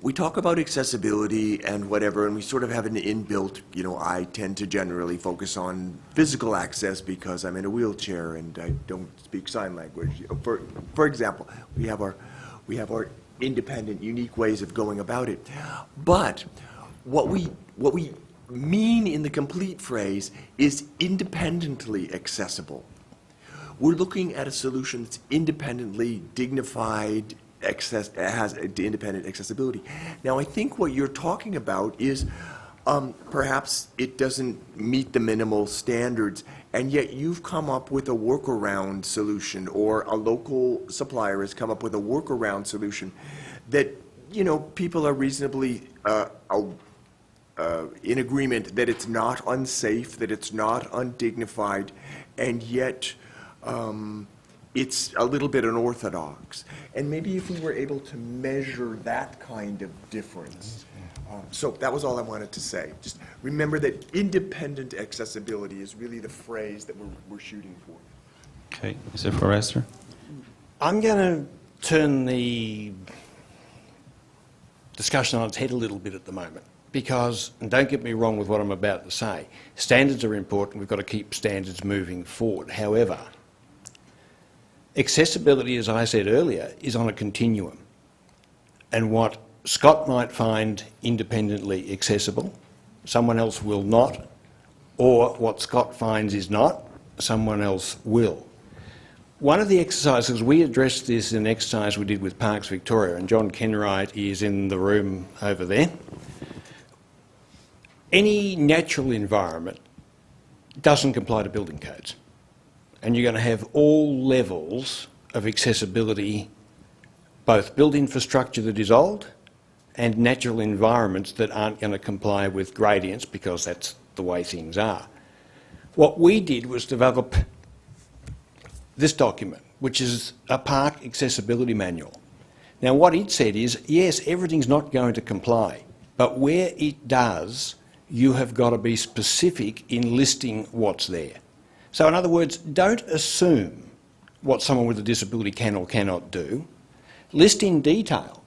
we talk about accessibility and whatever, and we sort of have an inbuilt, I tend to generally focus on physical access because I'm in a wheelchair and I don't speak sign language. For example, we have our independent, unique ways of going about it. But what we mean in the complete phrase is independently accessible. We're looking at a solution that's independently dignified, has independent accessibility. Now, I think what you're talking about is perhaps it doesn't meet the minimal standards, and yet you've come up with a workaround solution, or a local supplier has come up with a workaround solution that, people are reasonably in agreement that it's not unsafe, that it's not undignified, and yet it's a little bit unorthodox. And maybe if we were able to measure that kind of difference. So that was all I wanted to say. Just remember that independent accessibility is really the phrase that we're shooting for. Okay. Mr. Forrester? I'm going to turn the discussion on its head a little bit at the moment. Because, and don't get me wrong with what I'm about to say, standards are important. We've got to keep standards moving forward. However, accessibility, as I said earlier, is on a continuum. And what Scott might find independently accessible, someone else will not, or what Scott finds is not, someone else will. One of the exercises, we addressed this in an exercise we did with Parks Victoria, and John Kenwright is in the room over there. Any natural environment doesn't comply to building codes. And you're going to have all levels of accessibility, both built infrastructure that is old and natural environments that aren't going to comply with gradients because that's the way things are. What we did was develop this document, which is a park accessibility manual. Now what it said is, yes, everything's not going to comply, but where it does, you have got to be specific in listing what's there. So in other words, don't assume what someone with a disability can or cannot do. List in detail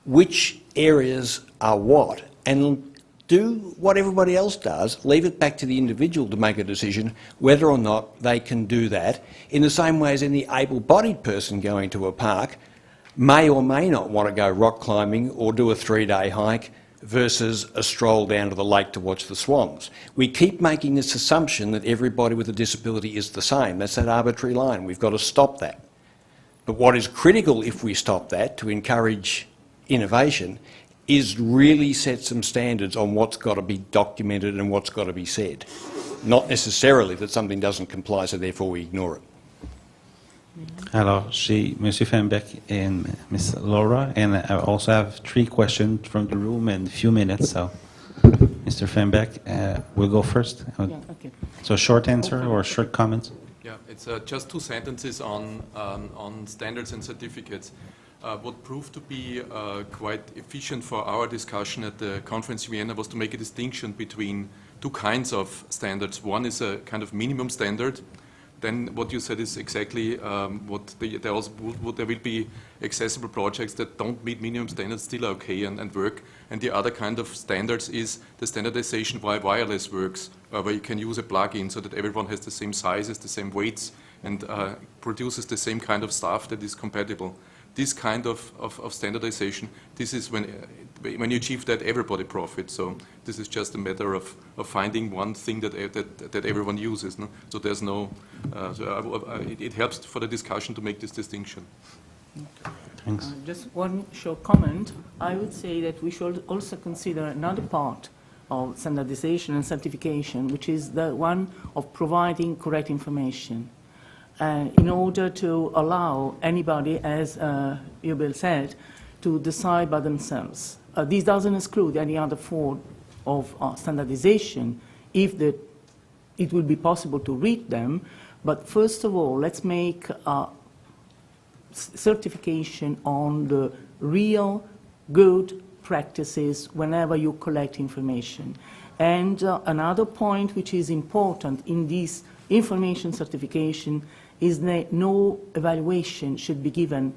which areas are what, and do what everybody else does, leave it back to the individual to make a decision whether or not they can do that, in the same way as any able-bodied person going to a park may or may not want to go rock climbing or do a 3-day hike versus a stroll down to the lake to watch the swans. We keep making this assumption that everybody with a disability is the same. That's that arbitrary line. We've got to stop that. But what is critical if we stop that, to encourage innovation, is really set some standards on what's got to be documented and what's got to be said. Not necessarily that something doesn't comply, so therefore we ignore it. Alors, j'ai M. Fembeck and Ms. Laura, and I also have 3 questions from the room in a few minutes. So, Mr. Fembeck, we'll go first. Yeah, okay. So, short answer or short comments? Yeah, it's just 2 sentences on standards and certificates. What proved to be quite efficient for our discussion at the conference in Vienna was to make a distinction between 2 kinds of standards. One is a kind of minimum standard. Then what you said is exactly there will be accessible projects that don't meet minimum standards, still okay and work. And the other kind of standards is the standardization via wireless works, where you can use a plug-in so that everyone has the same sizes, the same weights, and produces the same kind of stuff that is compatible. This kind of standardization, this is when you achieve that, everybody profits. So this is just a matter of finding one thing that everyone uses. No? So there's no. It helps for the discussion to make this distinction. Thanks. Just one short comment. I would say that we should also consider another part of standardization and certification, which is the one of providing correct information. In order to allow anybody, as Yubel said, to decide by themselves. This doesn't exclude any other form of standardization if it will be possible to read them, But first of all, let's make a certification on the real good practices whenever you collect information. And another point which is important in this information certification is that no evaluation should be given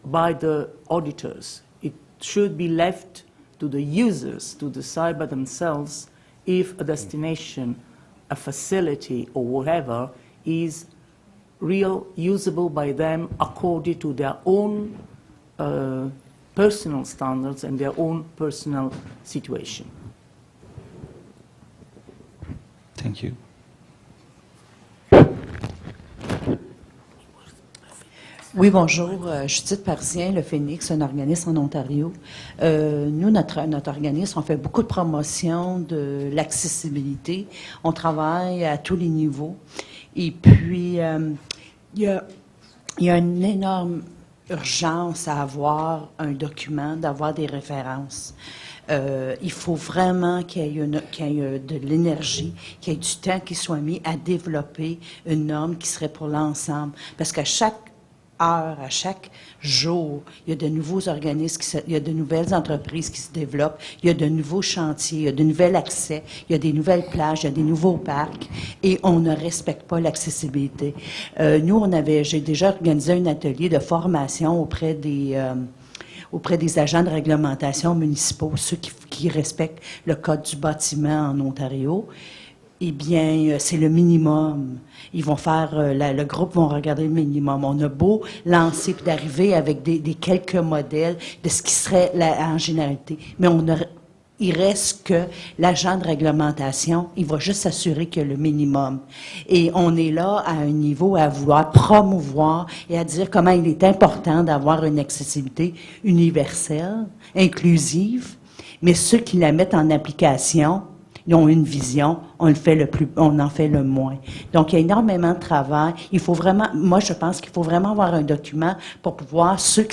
by the auditors. It should be left to the users to decide by themselves if a destination, a facility, or whatever is real usable by them according to their own personal standards and their own personal situation. Thank you. Oui, bonjour. Judith Parisien, le Phoenix, un organisme en Ontario. Nous, notre organisme, on fait beaucoup de promotion de l'accessibilité. On travaille à tous les niveaux. Et puis, il y a une énorme urgence à avoir un document, d'avoir des références. Il faut vraiment qu'il y ait de l'énergie, qu'il y ait du temps qui soit mis à développer une norme qui serait pour l'ensemble. Parce qu'à chaque heure, à chaque jour, il y a de nouveaux organismes, il y a de nouvelles entreprises qui se développent, il y a de nouveaux chantiers, il y a de nouveaux accès, il y a des nouvelles plages, il y a des nouveaux parcs, et on ne respecte pas l'accessibilité. Nous, j'ai déjà organisé un atelier de formation auprès des agents de réglementation municipaux, ceux qui respectent le code du bâtiment en Ontario. Eh bien, c'est le minimum. Ils vont faire, le groupe vont regarder le minimum. On a beau lancer puis d'arriver avec des quelques modèles de ce qui serait en généralité, mais il reste que l'agent de réglementation, il va juste s'assurer qu'il y a le minimum. Et on est là à un niveau à vouloir promouvoir et à dire comment il est important d'avoir une accessibilité universelle, inclusive, mais ceux qui la mettent en application, ils ont une vision, on en fait le moins. Donc, il y a énormément de travail. Moi, je pense qu'il faut vraiment avoir un document pour pouvoir, ceux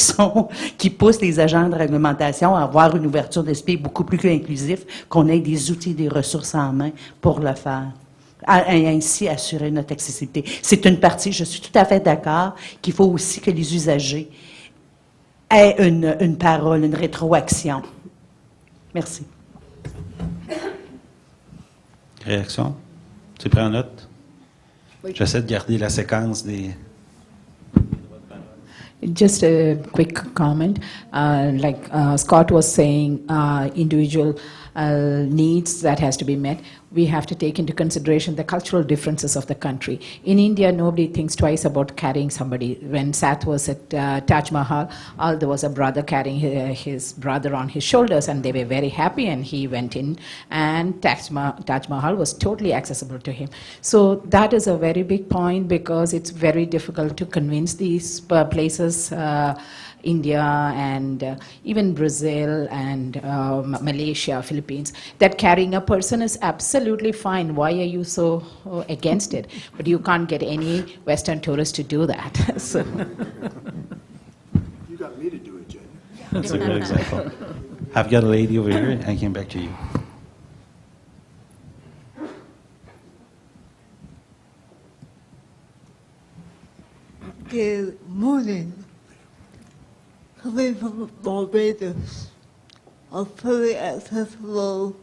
qui poussent les agents de réglementation à avoir une ouverture d'esprit beaucoup plus inclusif, qu'on ait des outils, des ressources en main pour le faire. Et ainsi assurer notre accessibilité. C'est une partie, je suis tout à fait d'accord, qu'il faut aussi que les usagers aient une parole, une rétroaction. Merci. Réaction? Tu prends en note? Oui. J'essaie de garder la séquence des... Just a quick comment. Like Scott was saying, individual needs that has to be met. We have to take into consideration the cultural differences of the country. In India, nobody thinks twice about carrying somebody. When Sat was at Taj Mahal, there was a brother carrying his brother on his shoulders, and they were very happy, and he went in, and Taj Mahal was totally accessible to him. So that is a very big point, because it's very difficult to convince these places, India and even Brazil and Malaysia, Philippines, that carrying a person is absolutely fine. Why are you so against it? But you can't get any Western tourist to do that. So. You got me to do it, Jen. That's a good example. I've got a lady over here. I came back to you. Good morning. Coming from Barbados, a fully accessible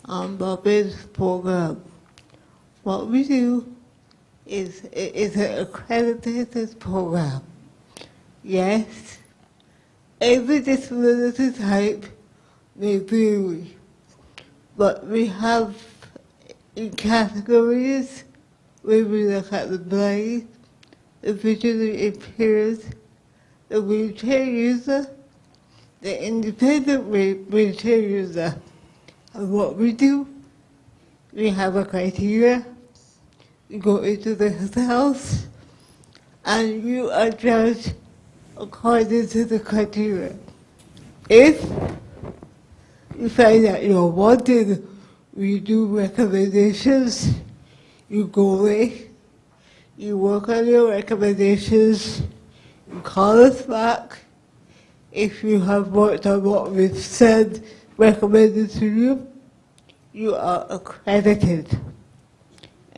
Barbados program. What we do is an accredited program. Yes, every disability type may vary, but we have in categories where we look at the blind, the visually impaired, the wheelchair user, the independent wheelchair user. And what we do, we have a criteria. You go into the house, and you are judged according to the criteria. If you find that you're wanted, we do recommendations. You go away, you work on your recommendations, you call us back. If you have worked on what we've said, recommended to you, you are accredited.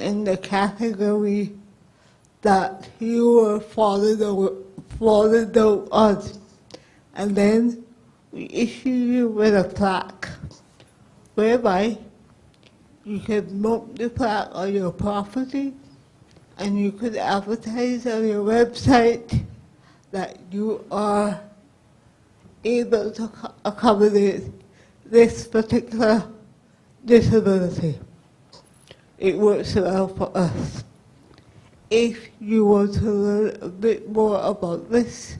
in the category that you will follow us, and then we issue you with a plaque, whereby you can mount the plaque on your property, and you could advertise on your website that you are able to accommodate this particular disability. It works well for us. If you want to learn a bit more about this,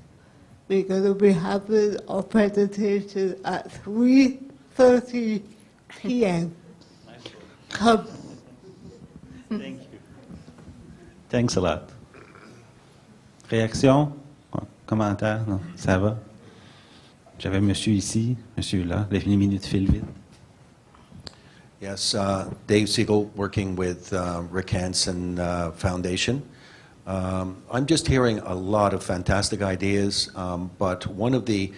we're going to be having our presentation at 3:30 p.m. Come. Thank you. Thanks a lot. Réaction? Commentaire? Non, ça va? J'avais monsieur ici, monsieur là. Les minutes filent vite. Yes, Dave Siegel, working with Rick Hansen Foundation. I'm just hearing a lot of fantastic ideas, but one of the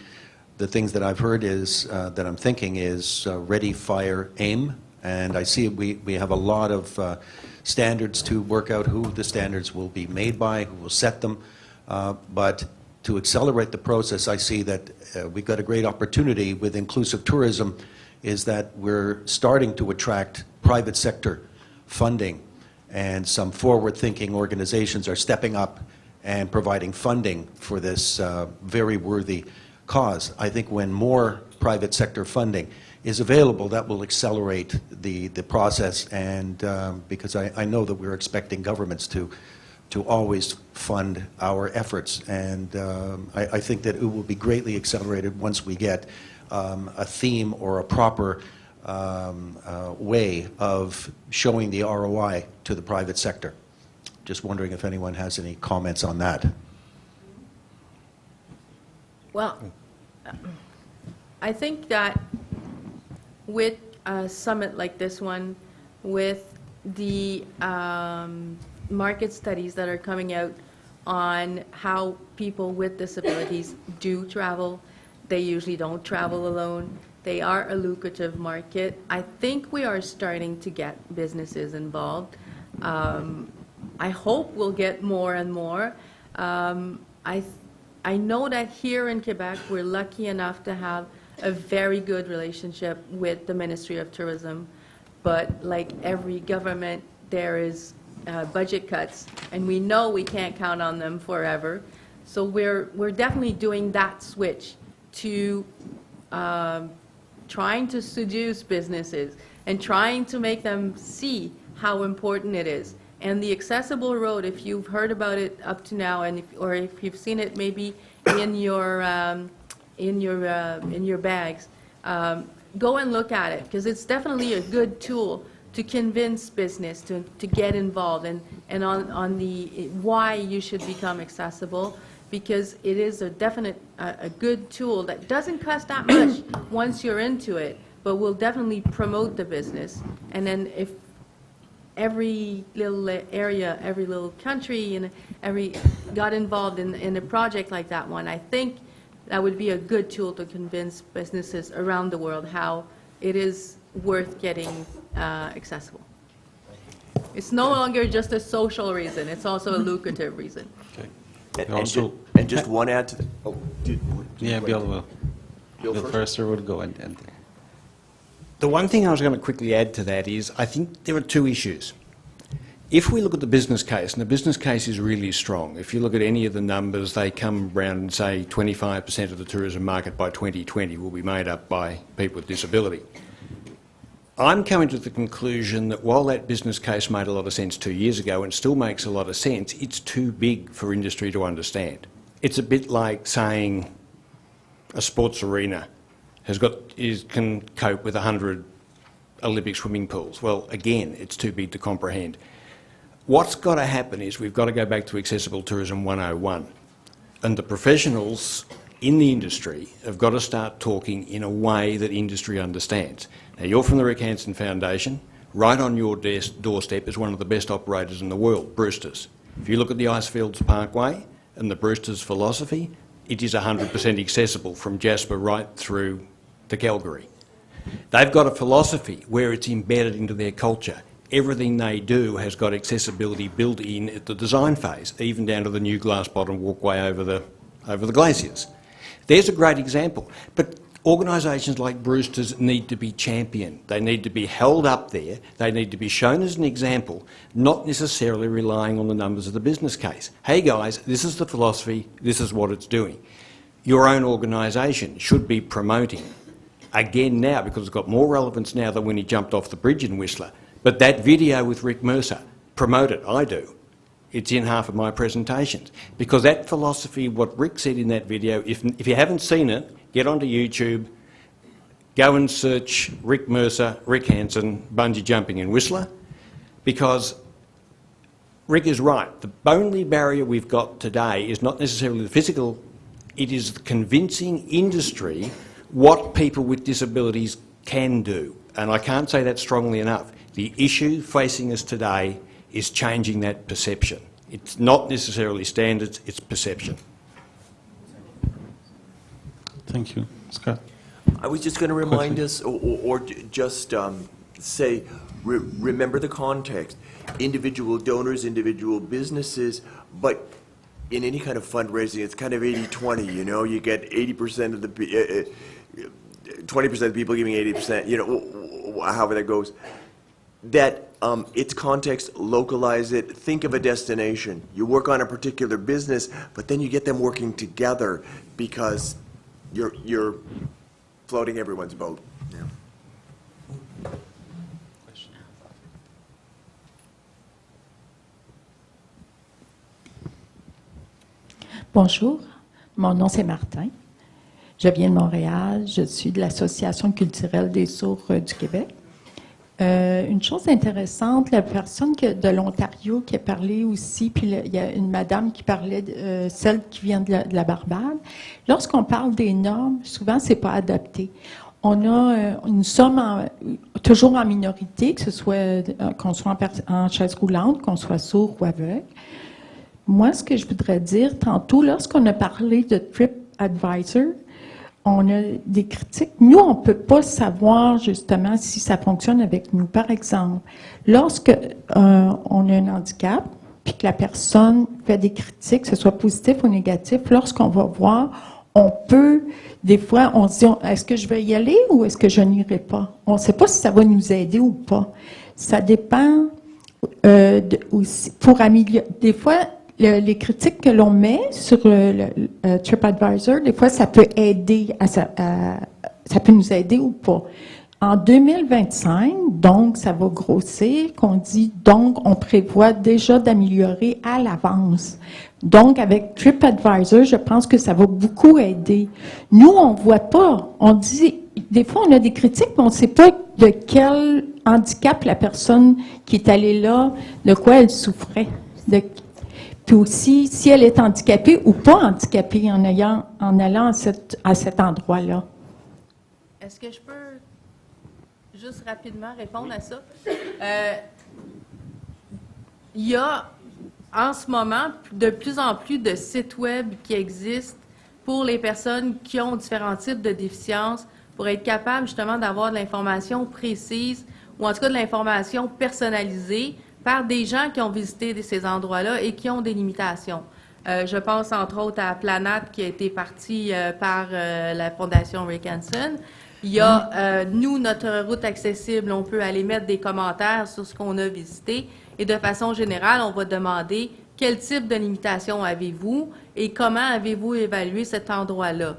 things that I've heard is, that I'm thinking is ready, fire, aim. And I see we have a lot of standards to work out who the standards will be made by, who will set them. But to accelerate the process, I see that we've got a great opportunity with inclusive tourism, is that we're starting to attract private sector funding, and some forward-thinking organizations are stepping up and providing funding for this very worthy cause. I think when more private sector funding is available, that will accelerate the process, and because I know that we're expecting governments to always fund our efforts, and I think that it will be greatly accelerated once we get a theme or a proper way of showing the ROI to the private sector. Just wondering if anyone has any comments on that. Well, I think that with a summit like this one, with the market studies that are coming out on how people with disabilities do travel, they usually don't travel alone. They are a lucrative market. I think we are starting to get businesses involved. I hope we'll get more and more. I know that here in Quebec, we're lucky enough to have a very good relationship with the Ministry of Tourism, but like every government, there is budget cuts, and we know we can't count on them forever. So we're definitely doing that switch to trying to seduce businesses and trying to make them see how important it is. And the accessible road, if you've heard about it up to now, and if you've seen it maybe in your bags, go and look at it, because it's definitely a good tool to convince business to get involved and on the why you should become accessible, because it is a good tool that doesn't cost that much once you're into it, but will definitely promote the business. And then if every little area, every little country, and every got involved in a project like that one, I think that would be a good tool to convince businesses around the world how it is worth getting accessible. It's no longer just a social reason, it's also a lucrative reason. Okay. And just one add to the, oh, Yeah, Bill will. Bill first, or would go and The one thing I was going to quickly add to that is I think there are two issues. If we look at the business case, and the business case is really strong, if you look at any of the numbers, they come around and say 25% of the tourism market by 2020 will be made up by people with disability. I'm coming to the conclusion that while that business case made a lot of sense 2 years ago and still makes a lot of sense, it's too big for industry to understand. It's a bit like saying a sports arena can cope with 100 Olympic swimming pools. Well, again, it's too big to comprehend. What's got to happen is we've got to go back to Accessible Tourism 101. And the professionals in the industry have got to start talking in a way that industry understands. Now, you're from the Rick Hansen Foundation. Right on your doorstep is one of the best operators in the world, Brewster's. If you look at the Icefields Parkway and the Brewster's philosophy, it is 100% accessible from Jasper right through to Calgary. They've got a philosophy where it's embedded into their culture. everything they do has got accessibility built in at the design phase, even down to the new glass bottom walkway over the glaciers. There's a great example. But organisations like Brewster's need to be championed. They need to be held up there. They need to be shown as an example, not necessarily relying on the numbers of the business case. Hey guys, this is the philosophy, this is what it's doing. Your own organisation should be promoting, again now, because it's got more relevance now than when he jumped off the bridge in Whistler, but that video with Rick Mercer, promote it, I do. It's in half of my presentations. Because that philosophy, what Rick said in that video, if you haven't seen it, get onto YouTube, go and search Rick Mercer, Rick Hansen, bungee jumping in Whistler, because Rick is right. The only barrier we've got today is not necessarily the physical, it is the convincing industry what people with disabilities can do. And I can't say that strongly enough. The issue facing us today is changing that perception. It's not necessarily standards, it's perception. Thank you. Scott? I was just going to remind us, or just say, remember the context. Individual donors, individual businesses, but in any kind of fundraising, it's kind of 80-20, you know? You get 80% of the, 20% of the people giving 80%, you know, however that goes. That its context, localize it, think of a destination. You work on a particular business, but then you get them working together because you're floating everyone's boat. Yeah. Bonjour, mon nom c'est Martin. Je viens de Montréal, je suis de l'Association culturelle des sourds du Québec. Une chose intéressante, la personne de l'Ontario qui a parlé aussi, puis il y a une madame qui parlait, celle qui vient de la Barbade. Lorsqu'on parle des normes, souvent, c'est pas adapté. Nous sommes toujours en minorité, que ce soit qu'on soit en chaise roulante, qu'on soit sourd ou aveugle. Moi, ce que je voudrais dire tantôt, lorsqu'on a parlé de TripAdvisor, on a des critiques. Nous, on ne peut pas savoir justement si ça fonctionne avec nous. Par exemple, lorsque on a un handicap, puis que la personne fait des critiques, que ce soit positif ou négatif, lorsqu'on va voir, on peut, des fois, on se dit, est-ce que je vais y aller ou est-ce que je n'irai pas? On ne sait pas si ça va nous aider ou pas. Ça dépend aussi, pour améliorer. Des fois, les critiques que l'on met sur le TripAdvisor, des fois, ça peut aider, ça peut nous aider ou pas. En 2025, donc, ça va grossir, qu'on dit, donc, on prévoit déjà d'améliorer à l'avance. Donc, avec TripAdvisor, je pense que ça va beaucoup aider. Nous, on ne voit pas. On dit, des fois, on a des critiques, mais on ne sait pas de quel handicap la personne qui est allée là, de quoi elle souffrait. Puis aussi, si elle est handicapée ou pas handicapée en allant à cet endroit-là. Est-ce que je peux juste rapidement répondre à ça? Il y a en ce moment de plus en plus de sites web qui existent pour les personnes qui ont différents types de déficiences pour être capables justement d'avoir de l'information précise ou en tout cas de l'information personnalisée par des gens qui ont visité ces endroits-là et qui ont des limitations. Je pense entre autres à Planat qui a été partie par la Fondation Rick Hansen. Il y a, nous, notre route accessible, on peut aller mettre des commentaires sur ce qu'on a visité et de façon générale, on va demander quel type de limitation avez-vous et comment avez-vous évalué cet endroit-là.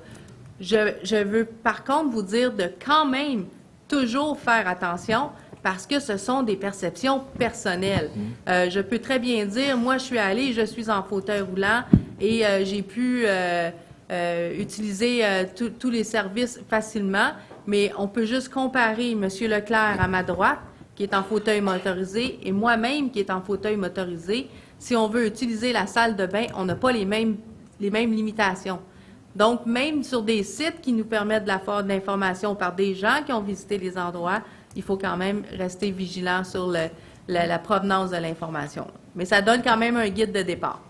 Je veux par contre vous dire de quand même toujours faire attention parce que ce sont des perceptions personnelles. Je peux très bien dire, moi, je suis allée, je suis en fauteuil roulant et j'ai pu utiliser tous les services facilement, mais on peut juste comparer M. Leclerc à ma droite, qui est en fauteuil motorisé, et moi-même qui est en fauteuil motorisé. Si on veut utiliser la salle de bain, on n'a pas les mêmes limitations. Donc, même sur des sites qui nous permettent de l'information par des gens qui ont visité les endroits, il faut quand même rester vigilant sur la provenance de l'information. Mais ça donne quand même un guide de départ.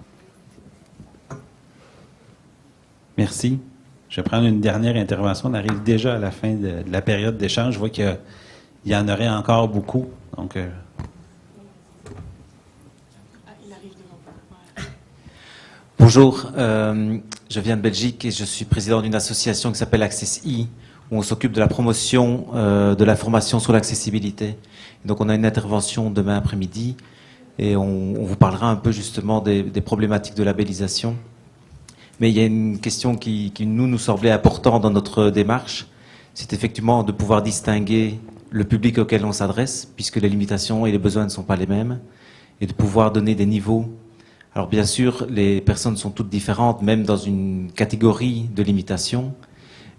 Merci. Je vais prendre une dernière intervention. On arrive déjà à la fin de la période d'échange. Je vois qu'il y en aurait encore beaucoup. Donc, Bonjour, je viens de Belgique et je suis président d'une association qui s'appelle Accessi, où on s'occupe de la promotion de l'information sur l'accessibilité. Donc on a une intervention demain après-midi et on vous parlera un peu justement des problématiques de labellisation. Mais il y a une question qui nous semblait importante dans notre démarche, c'est effectivement de pouvoir distinguer le public auquel on s'adresse, puisque les limitations et les besoins ne sont pas les mêmes, et de pouvoir donner des niveaux. Alors bien sûr, les personnes sont toutes différentes, même dans une catégorie de limitation,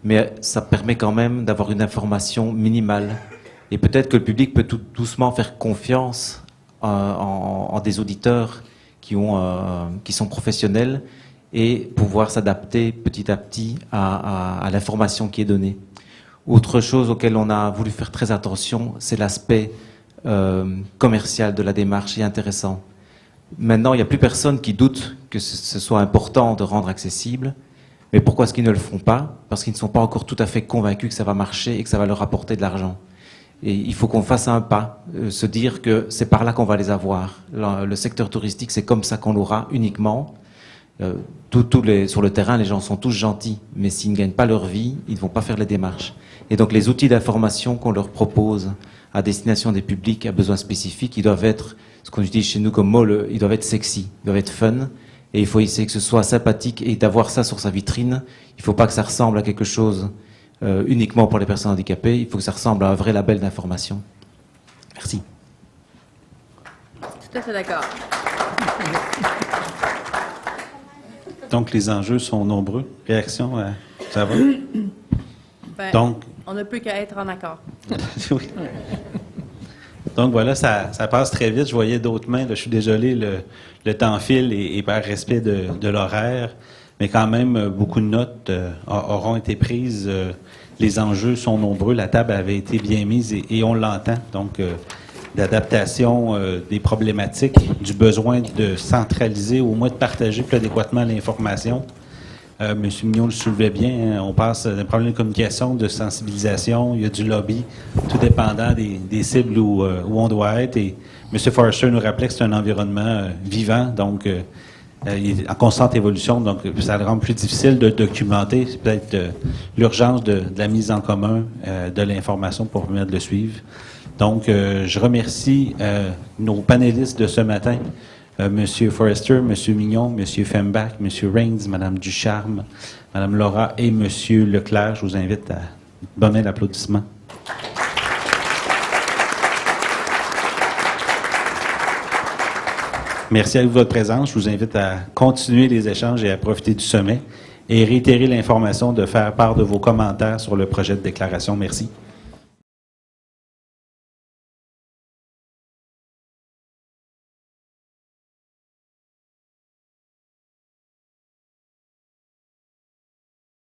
mais ça permet quand même d'avoir une information minimale. Et peut-être que le public peut tout doucement faire confiance en des auditeurs qui sont professionnels et pouvoir s'adapter petit à petit à l'information qui est donnée. Autre chose auquel on a voulu faire très attention, c'est l'aspect commercial de la démarche et intéressant. Maintenant, il n'y a plus personne qui doute que ce soit important de rendre accessible. Mais pourquoi est-ce qu'ils ne le font pas? Parce qu'ils ne sont pas encore tout à fait convaincus que ça va marcher et que ça va leur apporter de l'argent. Et il faut qu'on fasse un pas, se dire que c'est par là qu'on va les avoir. Le secteur touristique, c'est comme ça qu'on l'aura uniquement. Sur le terrain, les gens sont tous gentils, mais s'ils ne gagnent pas leur vie, ils ne vont pas faire les démarches. Et donc les outils d'information qu'on leur propose à destination des publics à besoins spécifiques, ils doivent être, ce qu'on utilise chez nous comme mot, ils doivent être sexy, ils doivent être fun, et il faut essayer que ce soit sympathique et d'avoir ça sur sa vitrine. Il ne faut pas que ça ressemble à quelque chose uniquement pour les personnes handicapées, il faut que ça ressemble à un vrai label d'information. Merci. Tout à fait d'accord. Donc, les enjeux sont nombreux. Réaction, ça va? Ben, Donc, on ne peut qu'à être en accord. oui. Donc voilà, ça passe très vite. Je voyais d'autres mains. Là, je suis désolé, le temps file et par respect de l'horaire. Mais quand même, beaucoup de notes auront été prises. Les enjeux sont nombreux. La table avait été bien mise et on l'entend. Donc, d'adaptation des problématiques, du besoin de centraliser, au moins de partager plus adéquatement l'information. M. Mignon le soulevait bien, hein, on passe d'un problème de communication, de sensibilisation, il y a du lobby, tout dépendant des cibles où on doit être. Et M. Forrester nous rappelait que c'est un environnement vivant, donc il est en constante évolution, donc ça le rend plus difficile de documenter. C'est peut-être l'urgence de la mise en commun de l'information pour permettre de le suivre. Donc, je remercie nos panélistes de ce matin, M. Forrester, M. Mignon, M. Fembach, M. Rains, Mme Ducharme, Mme Laura et M. Leclerc. Je vous invite à donner l'applaudissement. Merci à vous de votre présence. Je vous invite à continuer les échanges et à profiter du sommet et réitérer l'information de faire part de vos commentaires sur le projet de déclaration. Merci.